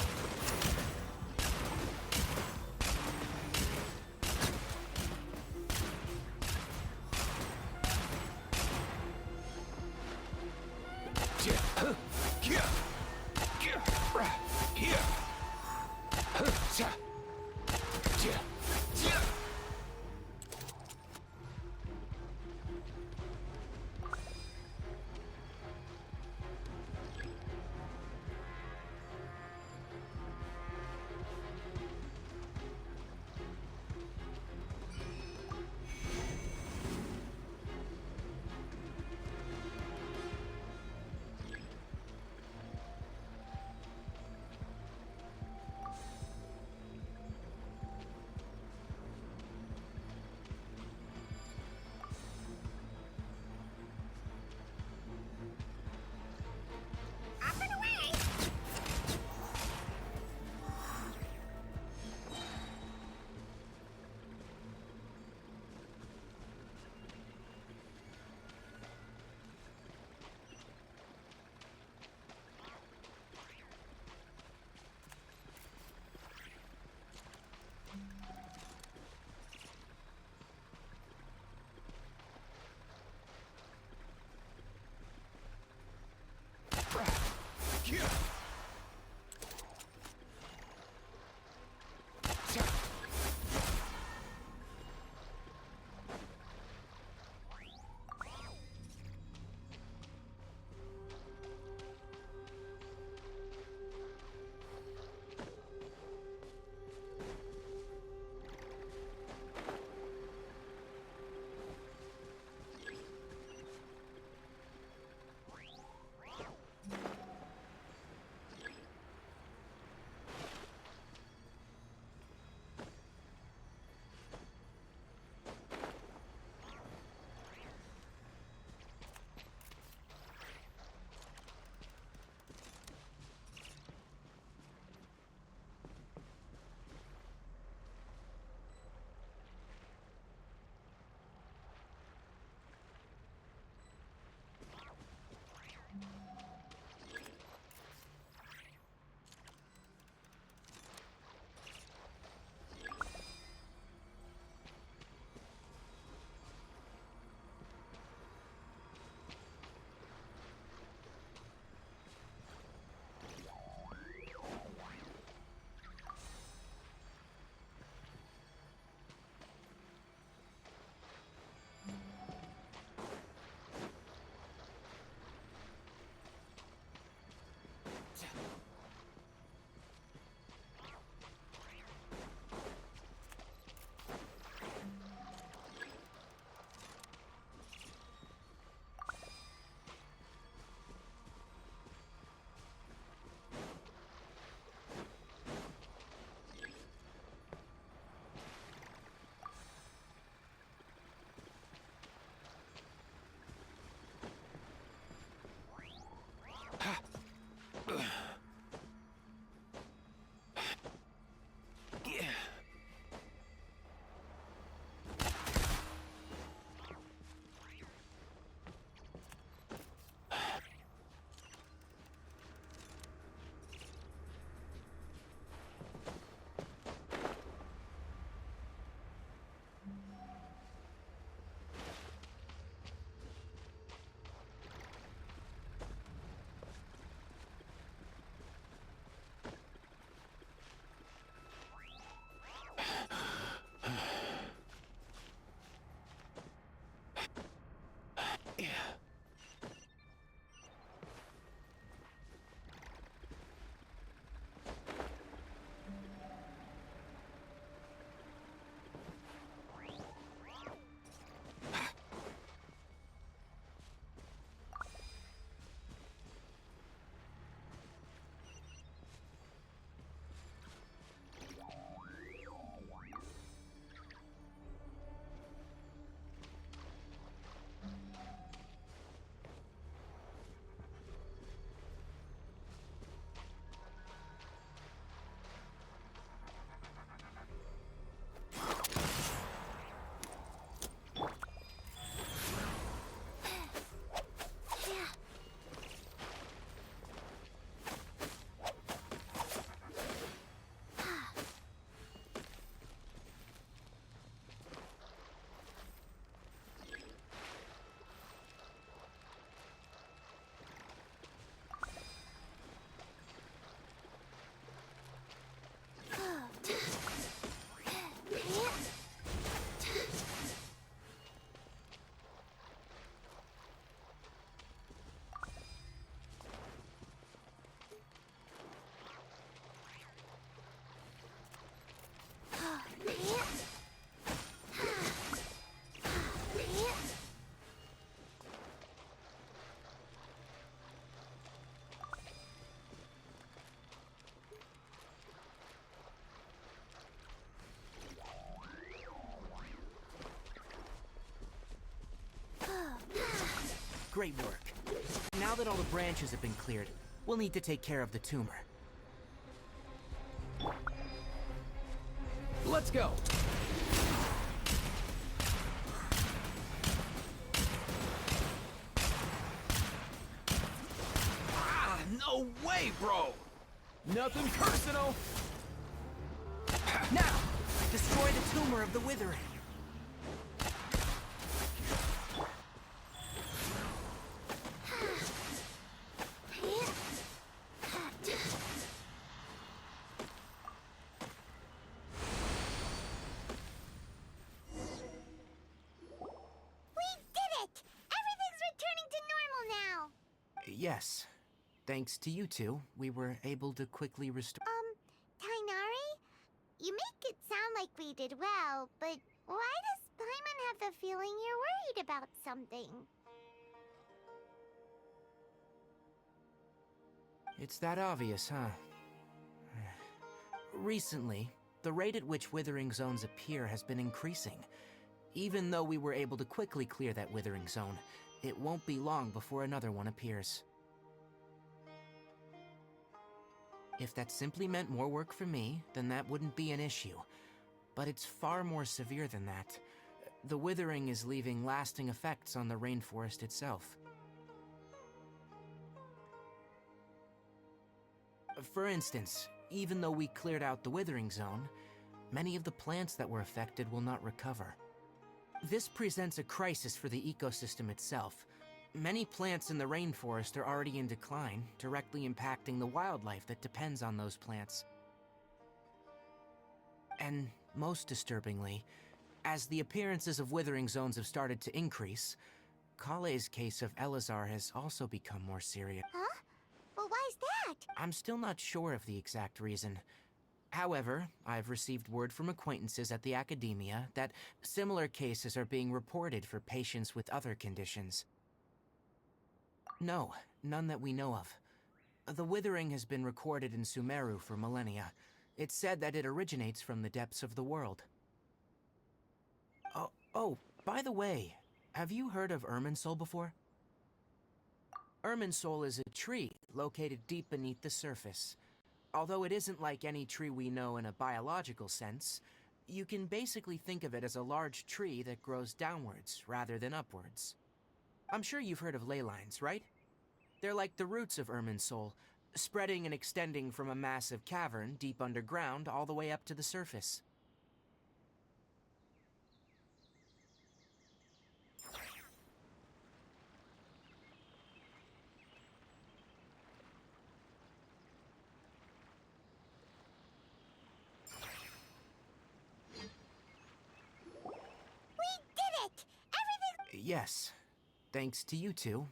Speaker 4: Great work. Now that all the branches have been cleared, we'll need to take care of the tumor.
Speaker 6: Let's go. Ah, no way, bro. Nothing personal.
Speaker 4: Now, destroy the tumor of the withering. Yes. Thanks to you two, we were able to quickly restore...
Speaker 1: Tainari? You make it sound like we did well, but why does Paimon have the feeling you're worried about something?
Speaker 4: It's that obvious, huh? Recently, the rate at which withering zones appear has been increasing. Even though we were able to quickly clear that withering zone, it won't be long before another one appears. If that simply meant more work for me, then that wouldn't be an issue. But it's far more severe than that. The withering is leaving lasting effects on the rainforest itself. For instance, even though we cleared out the withering zone, many of the plants that were affected will not recover. This presents a crisis for the ecosystem itself. Many plants in the rainforest are already in decline, directly impacting the wildlife that depends on those plants. And most disturbingly, as the appearances of withering zones have started to increase, Kale's case of Elazar has also become more serious.
Speaker 1: Huh? Well, why's that?
Speaker 4: I'm still not sure of the exact reason. However, I've received word from acquaintances at the academia that similar cases are being reported for patients with other conditions. No, none that we know of. The withering has been recorded in Sumeru for millennia. It's said that it originates from the depths of the world. Oh, by the way, have you heard of Irminsul before? Irminsul is a tree located deep beneath the surface. Although it isn't like any tree we know in a biological sense, you can basically think of it as a large tree that grows downwards rather than upwards. I'm sure you've heard of ley lines, right? They're like the roots of Irminsul, spreading and extending from a massive cavern deep underground all the way up to the surface. Yes. Thanks to you two,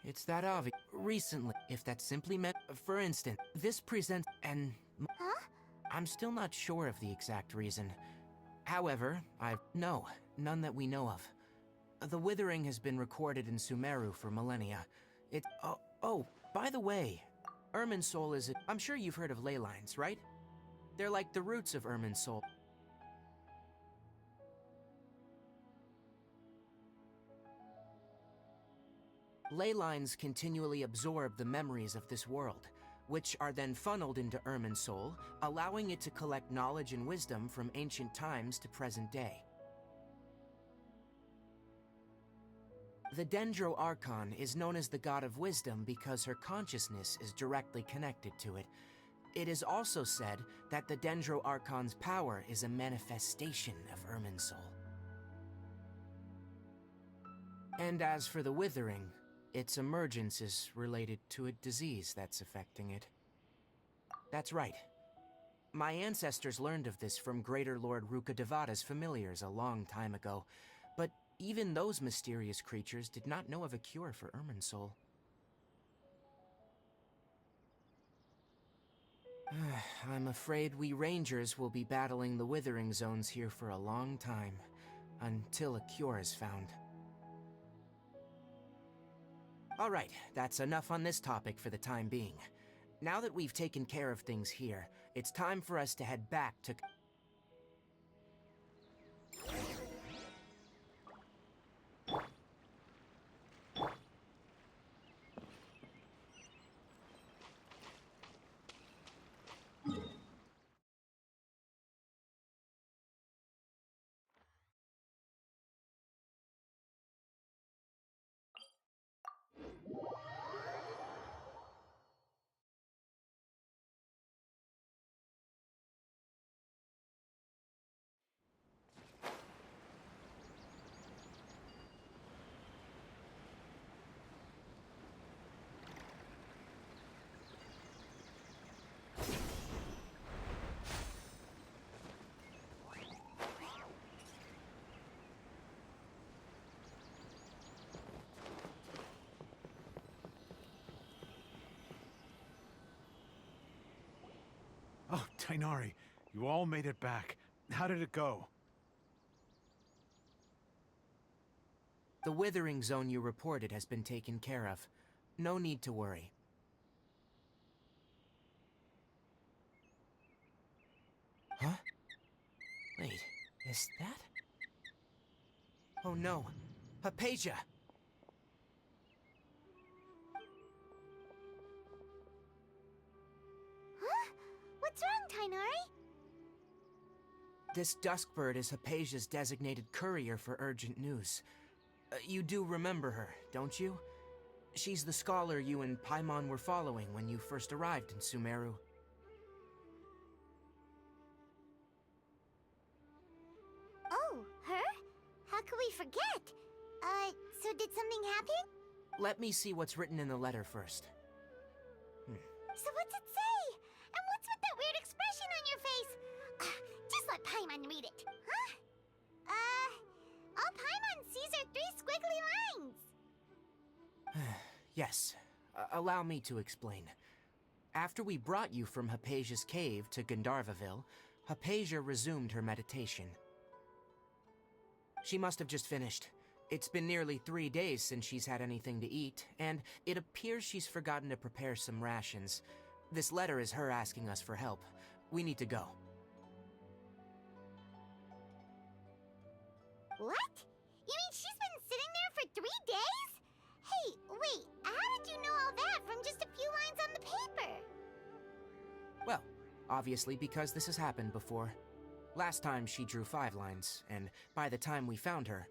Speaker 4: It's that obvious. Recently, if that simply meant... For instance, this presents... and...
Speaker 1: Huh?
Speaker 4: I'm still not sure of the exact reason. However, No, none that we know of. The withering has been recorded in Sumeru for millennia. By the way, Irminsul is I'm sure you've heard of ley lines, right? They're like the roots of Irminsul. Ley lines continually absorb the memories of this world, which are then funneled into Irminsul, allowing it to collect knowledge and wisdom from ancient times to present day. The Dendro Archon is known as the god of wisdom because her consciousness is directly connected to it. It is also said that the Dendro Archon's power is a manifestation of Irminsul. And as for the withering, its emergence is related to a disease that's affecting it. That's right. My ancestors learned of this from Greater Lord Rukkhadevata's familiars a long time ago, but even those mysterious creatures did not know of a cure for Irminsul. I'm afraid we Rangers will be battling the withering zones here for a long time, until a cure is found. Alright, that's enough on this topic for the time being. Now that we've taken care of things here, it's time for us to head back to...
Speaker 5: Oh, Tainari, you all made it back. How did it go?
Speaker 4: The withering zone you reported has been taken care of. No need to worry. Huh? Wait, is that? Oh no, Hypatia!
Speaker 1: Huh? What's wrong, Tainari?
Speaker 4: This Duskbird is Hypatia's designated courier for urgent news. You do remember her, don't you? She's the scholar you and Paimon were following when you first arrived in Sumeru.
Speaker 1: Oh, her? How could we forget? So did something happen?
Speaker 4: Let me see what's written in the letter first.
Speaker 1: So what's it say? And what's with that weird expression on your face? Just let Paimon read it, huh? All Paimon sees are 3 squiggly lines.
Speaker 4: Yes, allow me to explain. After we brought you from Hypatia's cave to Gandharvaville, Hypatia resumed her meditation. She must have just finished. It's been nearly 3 days since she's had anything to eat, and it appears she's forgotten to prepare some rations. This letter is her asking us for help. We need to go.
Speaker 1: What? You mean she's been sitting there for 3 days? Hey, wait, how did you know all that from just a few lines on the paper?
Speaker 4: Well, obviously because this has happened before. Last time she drew 5 lines, and by the time we found her,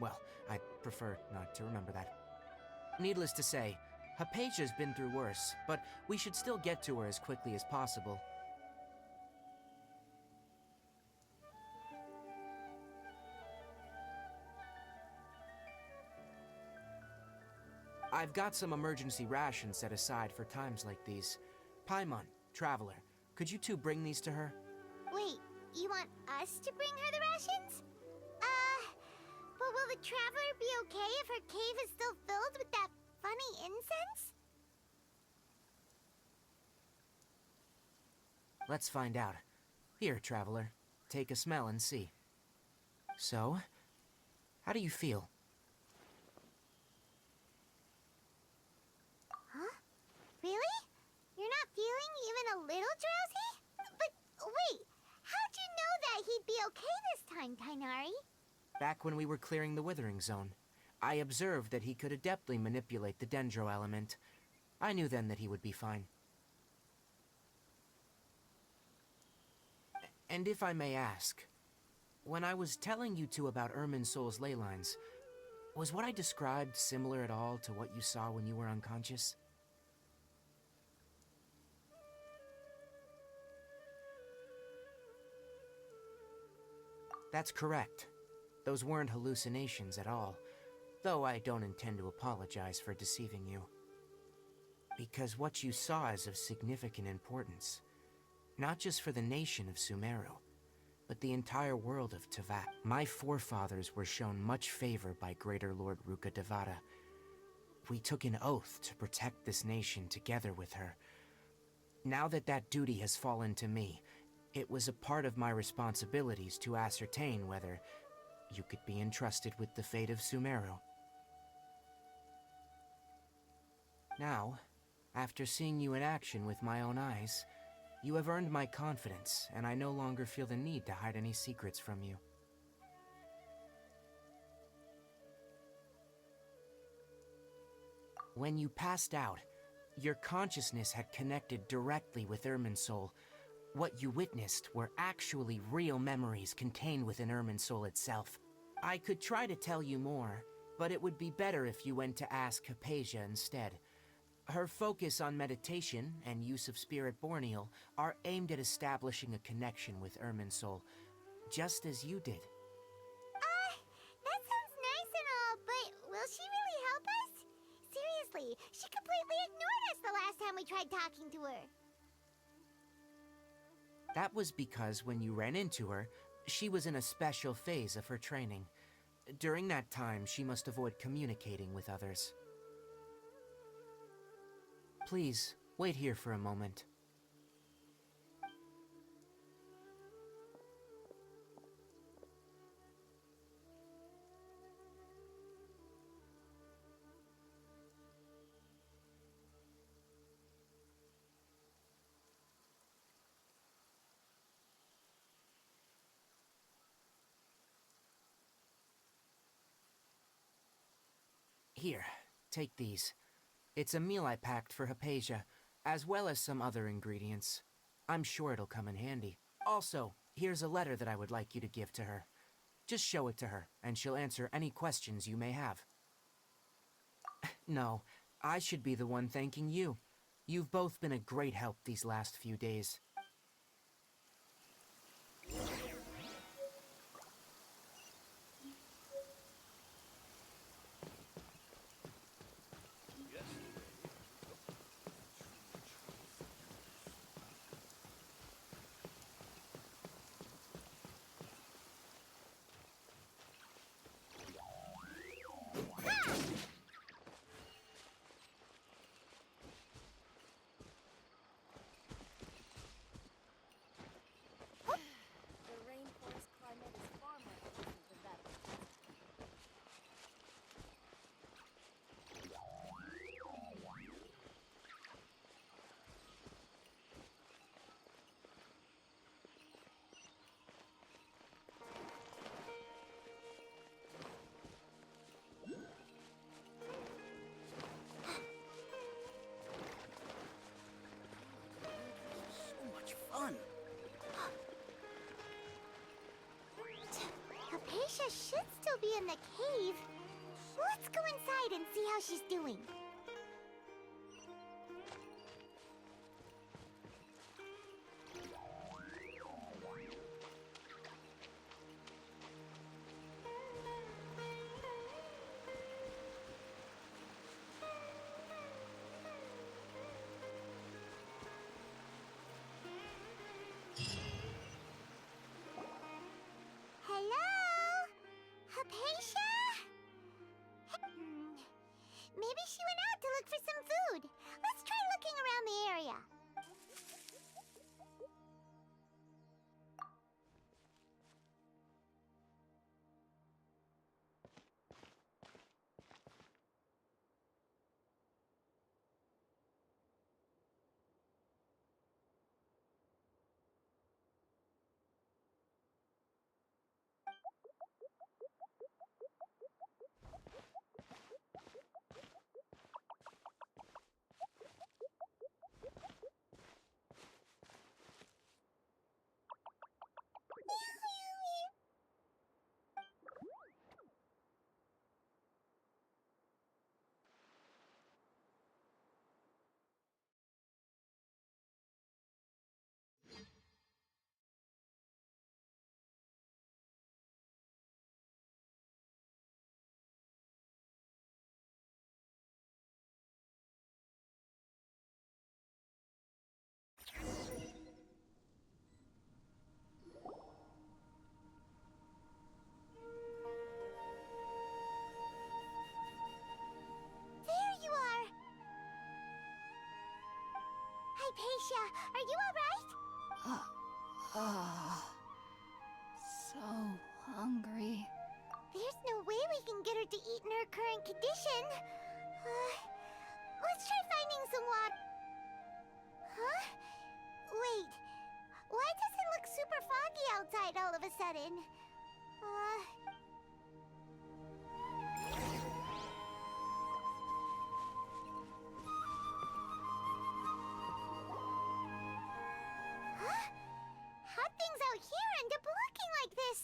Speaker 4: well, I'd prefer not to remember that. Needless to say, Hypatia's been through worse, but we should still get to her as quickly as possible. I've got some emergency rations set aside for times like these. Paimon, Traveler, could you two bring these to her?
Speaker 1: Wait, you want us to bring her the rations? But will the Traveler be okay if her cave is still filled with that funny incense?
Speaker 4: Let's find out. Here, Traveler, take a smell and see. So, how do you feel?
Speaker 1: Huh? Really? You're not feeling even a little drowsy? But wait, how'd you know that he'd be okay this time, Tainari?
Speaker 4: Back when we were clearing the Withering Zone, I observed that he could adeptly manipulate the Dendro element. I knew then that he would be fine. And if I may ask, when I was telling you two about Irminsul's ley lines, was what I described similar at all to what you saw when you were unconscious? That's correct. Those weren't hallucinations at all, though I don't intend to apologize for deceiving you. Because what you saw is of significant importance, not just for the nation of Sumeru, but the entire world of Teyvat. My forefathers were shown much favor by Greater Lord Ruka Devata. We took an oath to protect this nation together with her. Now that that duty has fallen to me, it was a part of my responsibilities to ascertain whether you could be entrusted with the fate of Sumeru. Now, after seeing you in action with my own eyes, you have earned my confidence, and I no longer feel the need to hide any secrets from you. When you passed out, your consciousness had connected directly with Irminsul. What you witnessed were actually real memories contained within Irminsul itself. I could try to tell you more, but it would be better if you went to ask Hypatia instead. Her focus on meditation and use of Spirit Borneal are aimed at establishing a connection with Irminsul, just as you did.
Speaker 1: That sounds nice and all, but will she really help us? Seriously, she completely ignored us the last time we tried talking to her.
Speaker 4: That was because when you ran into her, she was in a special phase of her training. During that time, she must avoid communicating with others. Please, wait here for a moment. take these. It's a meal I packed for Hypatia, as well as some other ingredients. I'm sure it'll come in handy. Also, here's a letter that I would like you to give to her. Just show it to her, and she'll answer any questions you may have. No, I should be the one thanking you. You've both been a great help these last few days.
Speaker 3: The rainforest climate is far more pleasant than that of the desert.
Speaker 6: So much fun.
Speaker 1: Hypatia should still be in the cave. Let's go inside and see how she's doing. Hello? Hypatia? Maybe she went out to look for some food. Let's try looking around the area. There you are! Hypatia, are you alright?
Speaker 2: So hungry.
Speaker 1: There's no way we can get her to eat in her current condition. Let's try finding some water. Huh? Wait. Why does it look super foggy outside all of a sudden? Huh? How'd things out here end up looking like this?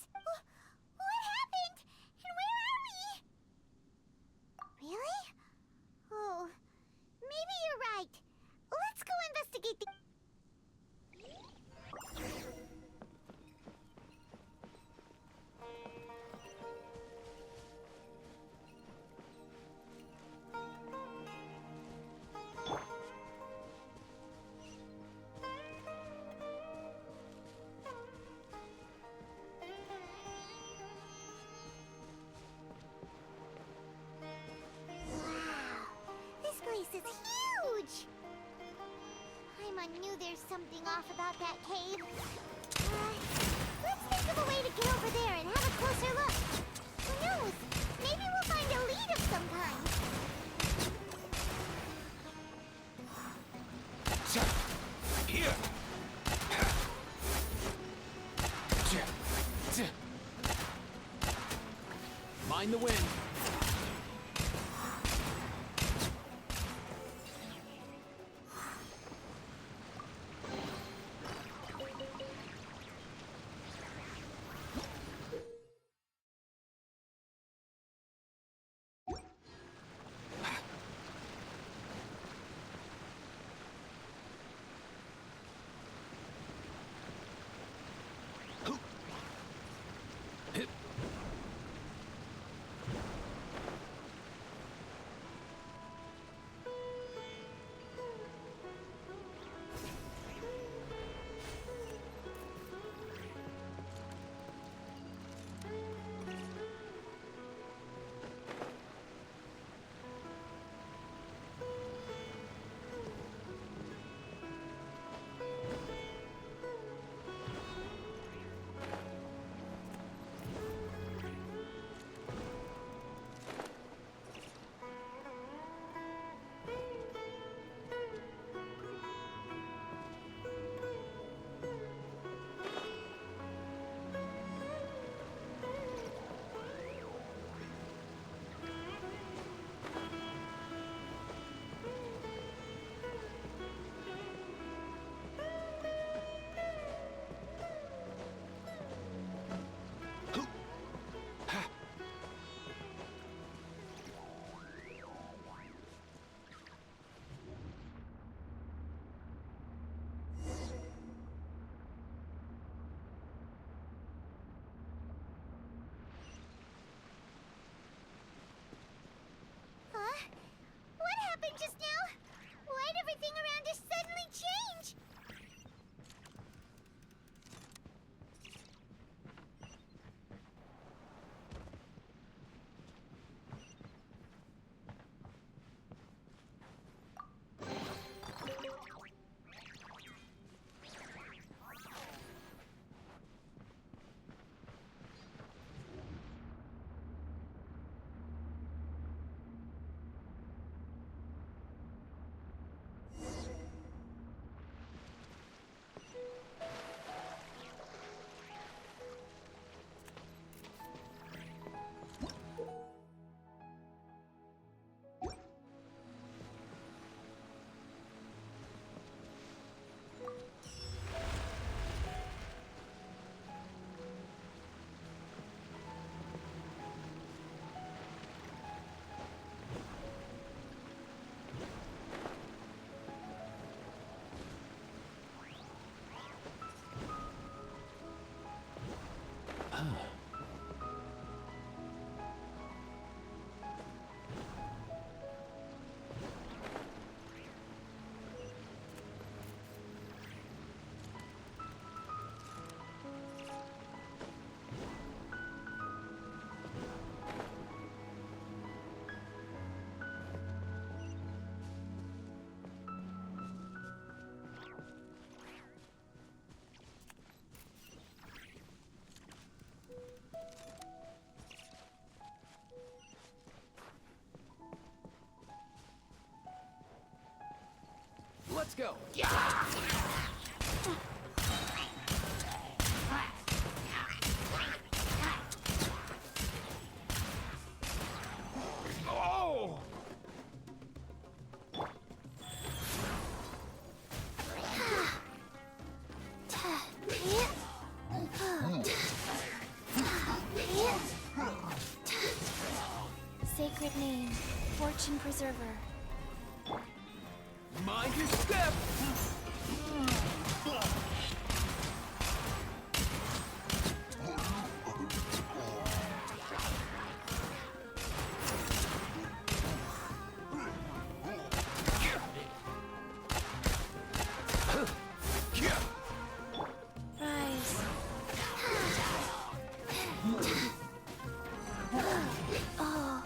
Speaker 1: What happened? And where are we? Really? Oh, maybe you're right. Let's go investigate the... This is huge! Paimon knew there's something off about that cave. Let's think of a way to get over there and have a closer look. Who knows? Maybe we'll find a lead of some kind.
Speaker 6: Here. Mind the wind.
Speaker 1: everything around us suddenly change?
Speaker 6: Let's go. Oh!
Speaker 3: Sacred name, Fortune Preserver.
Speaker 6: Mind your step!
Speaker 3: Rise. Oh,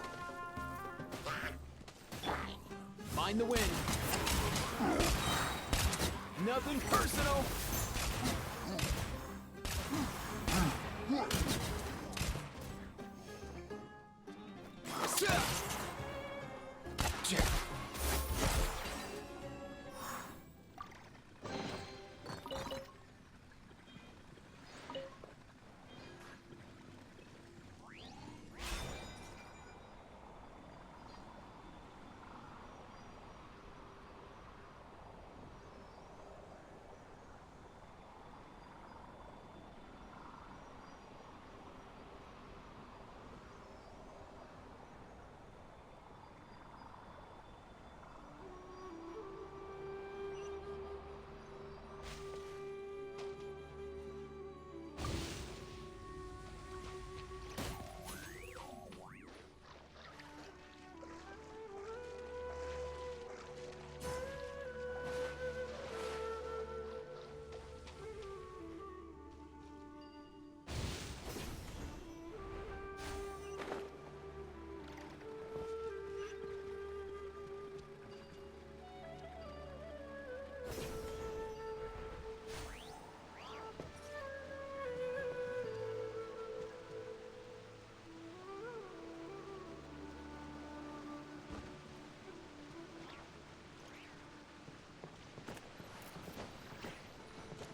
Speaker 6: Mind the wind. Nothing personal.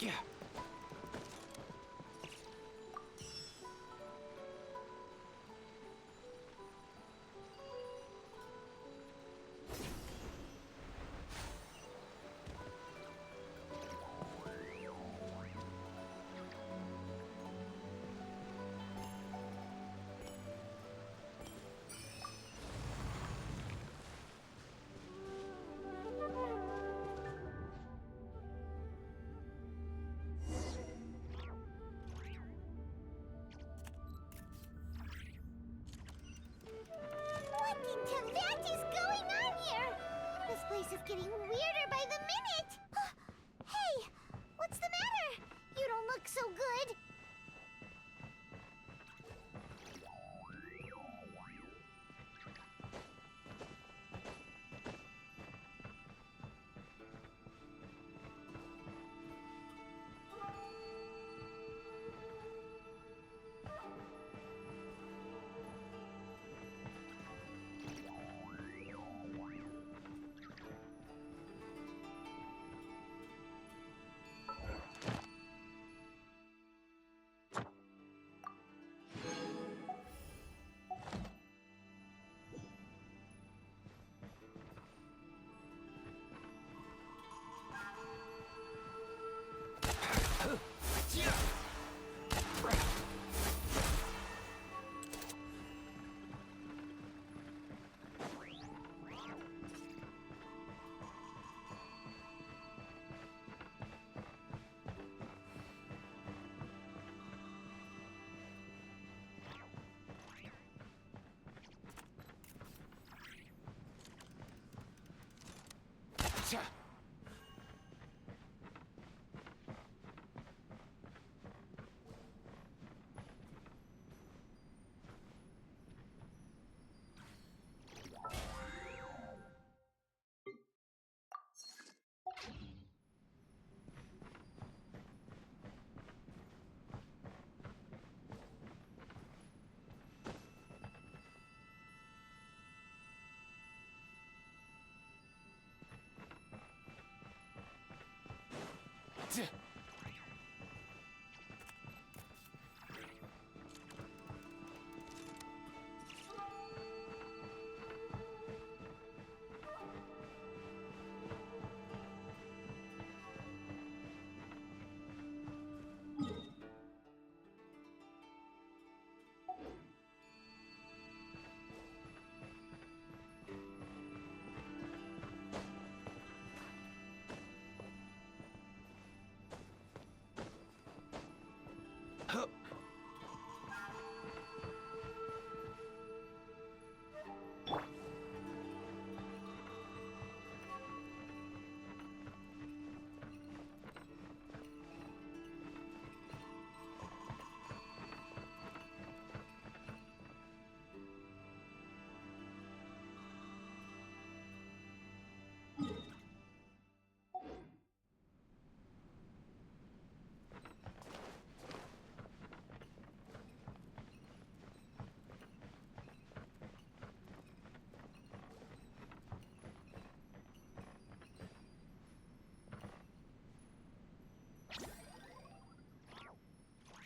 Speaker 6: Yeah.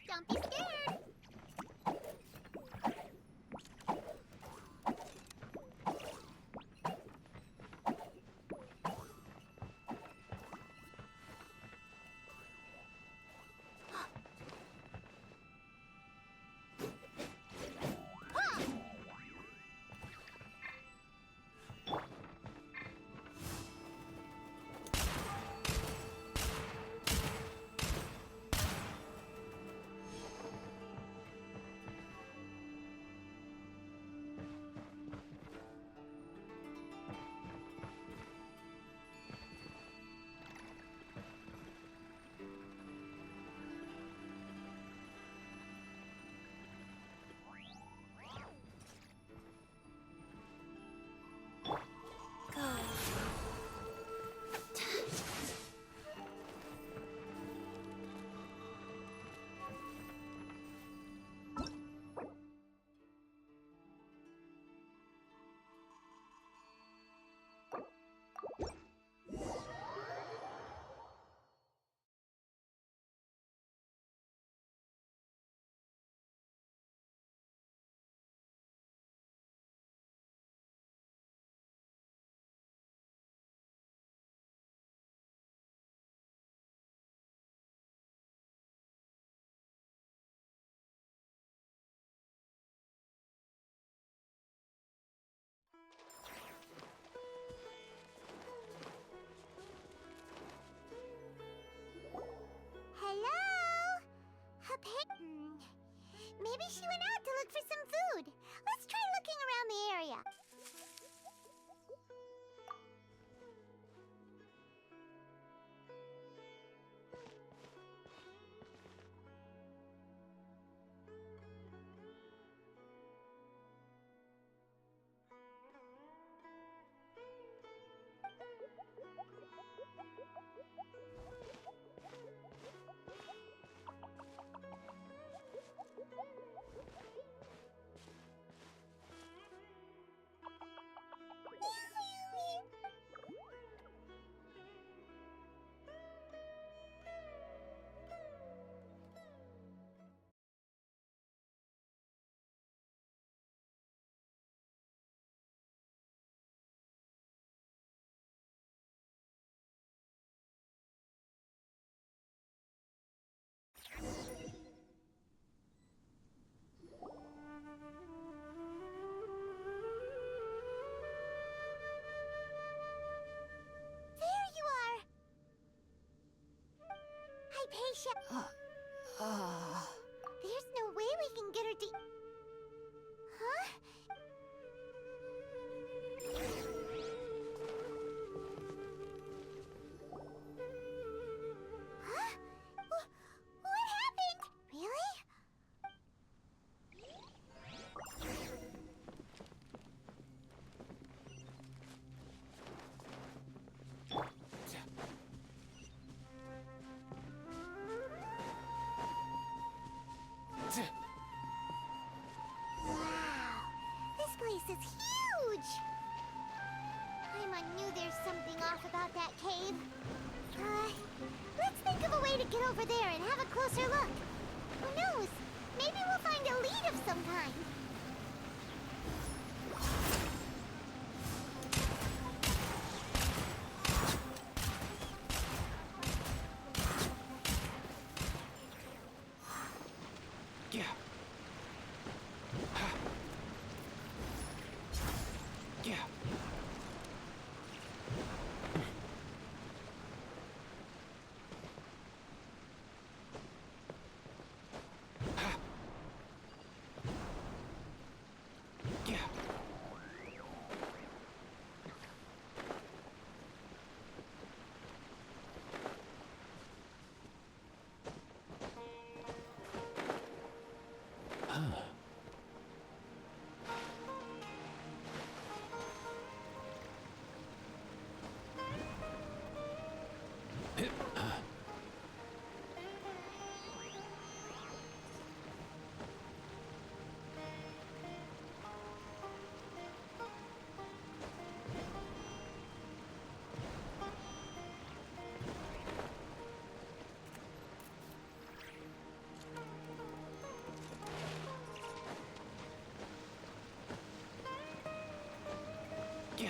Speaker 1: Don't be scared. Maybe she went out to look for some food. Let's try looking around the area. patient. There's no way we can get her to. Huh? Huh? What happened? Really? Wow, this place is huge! Paimon knew there's something off about that cave. Let's think of a way to get over there and have a closer look. Who knows? Maybe we'll find a lead of some kind.
Speaker 6: Yeah. Yeah. Yeah. Yeah.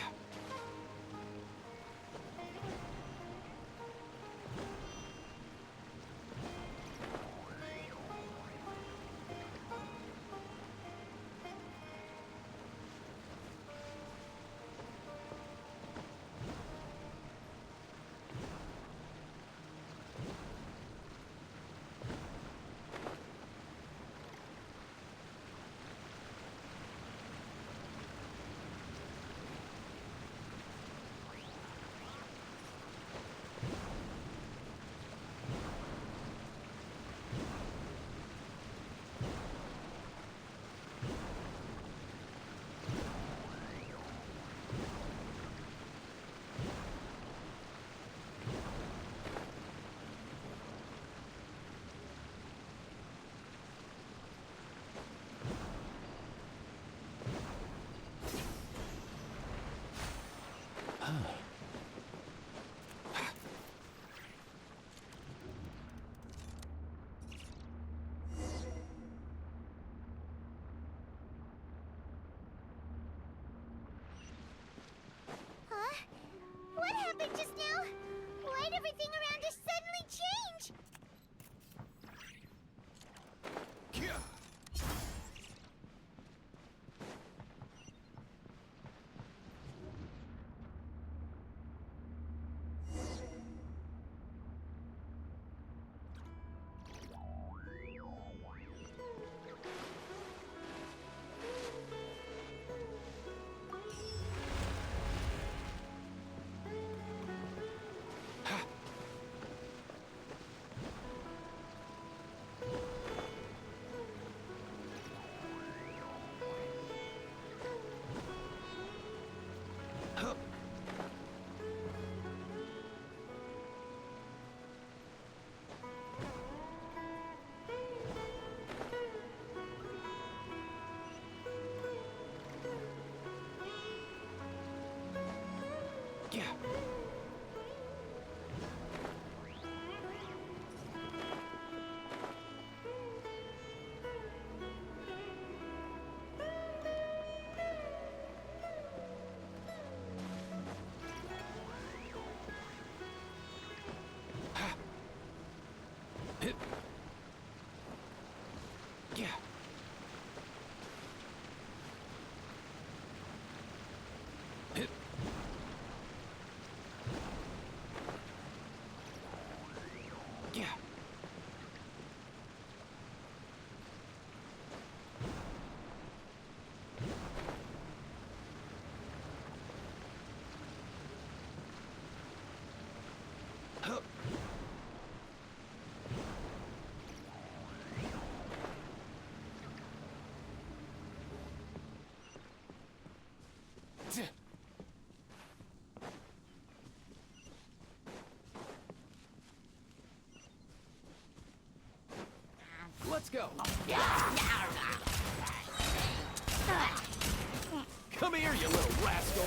Speaker 1: Huh? What happened just now? Why'd everything around us suddenly change? Yeah. Yeah. Yeah.
Speaker 6: Let's go. Come here, you little rascal.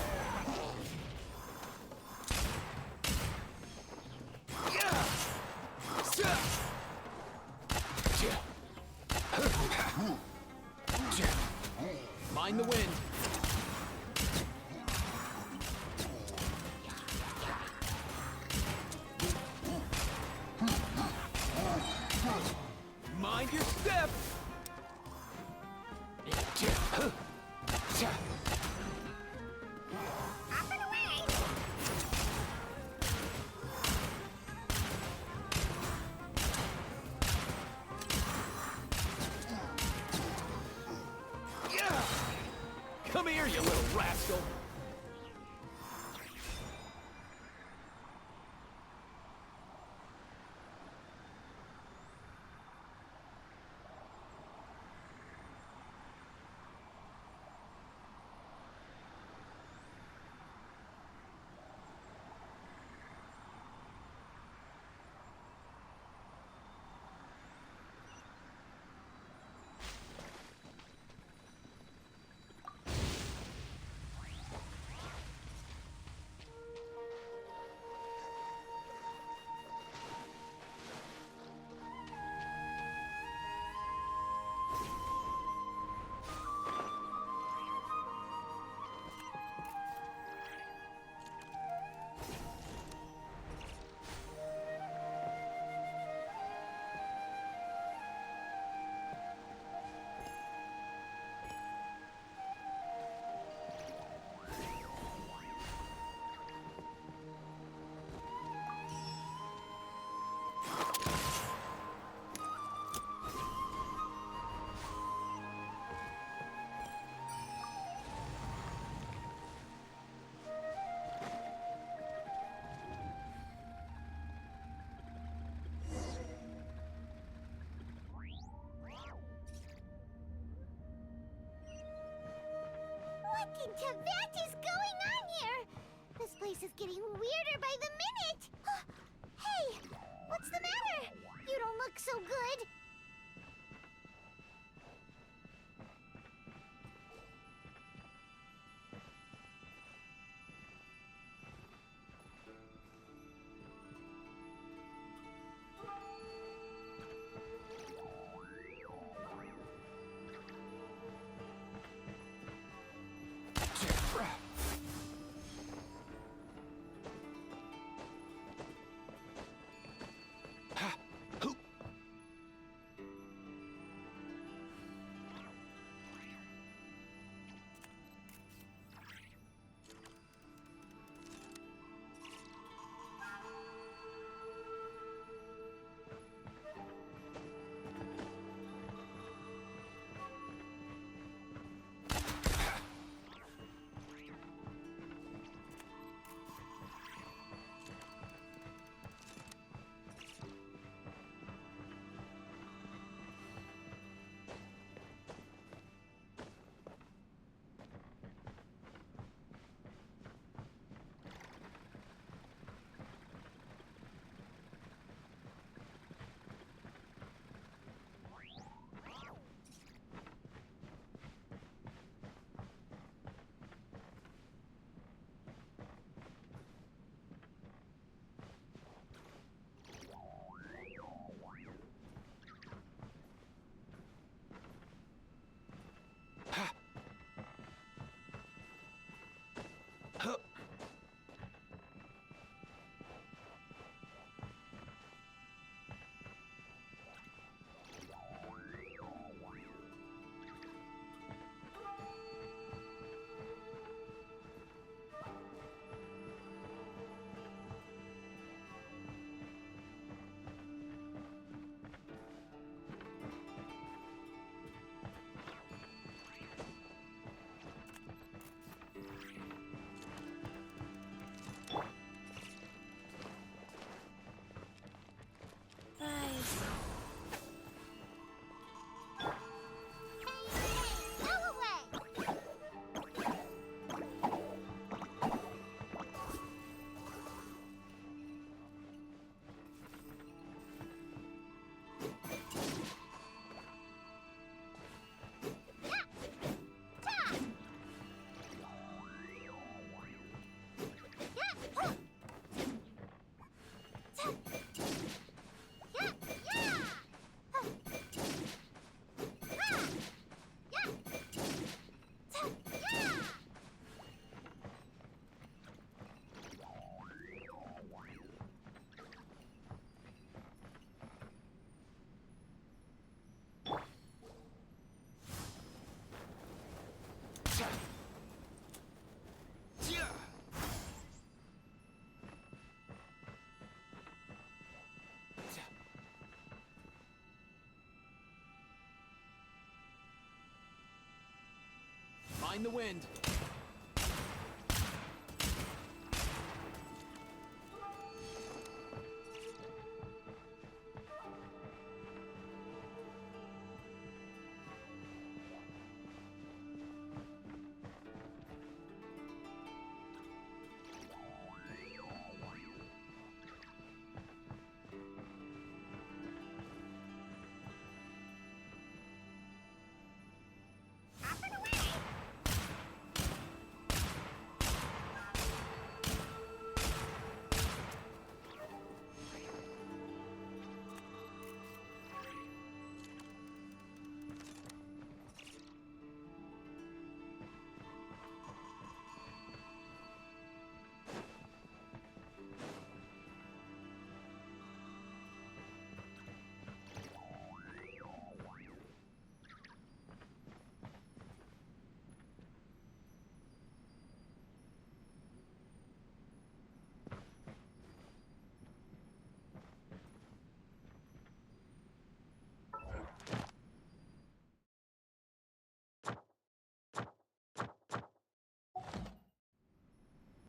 Speaker 6: Mind the wind. Mind your step.
Speaker 1: Up and away!
Speaker 6: Come here, you little rascal.
Speaker 1: What in Tibet is going on here? This place is getting weirder by the minute. Hey, what's the matter? You don't look so good.
Speaker 6: Mind the wind.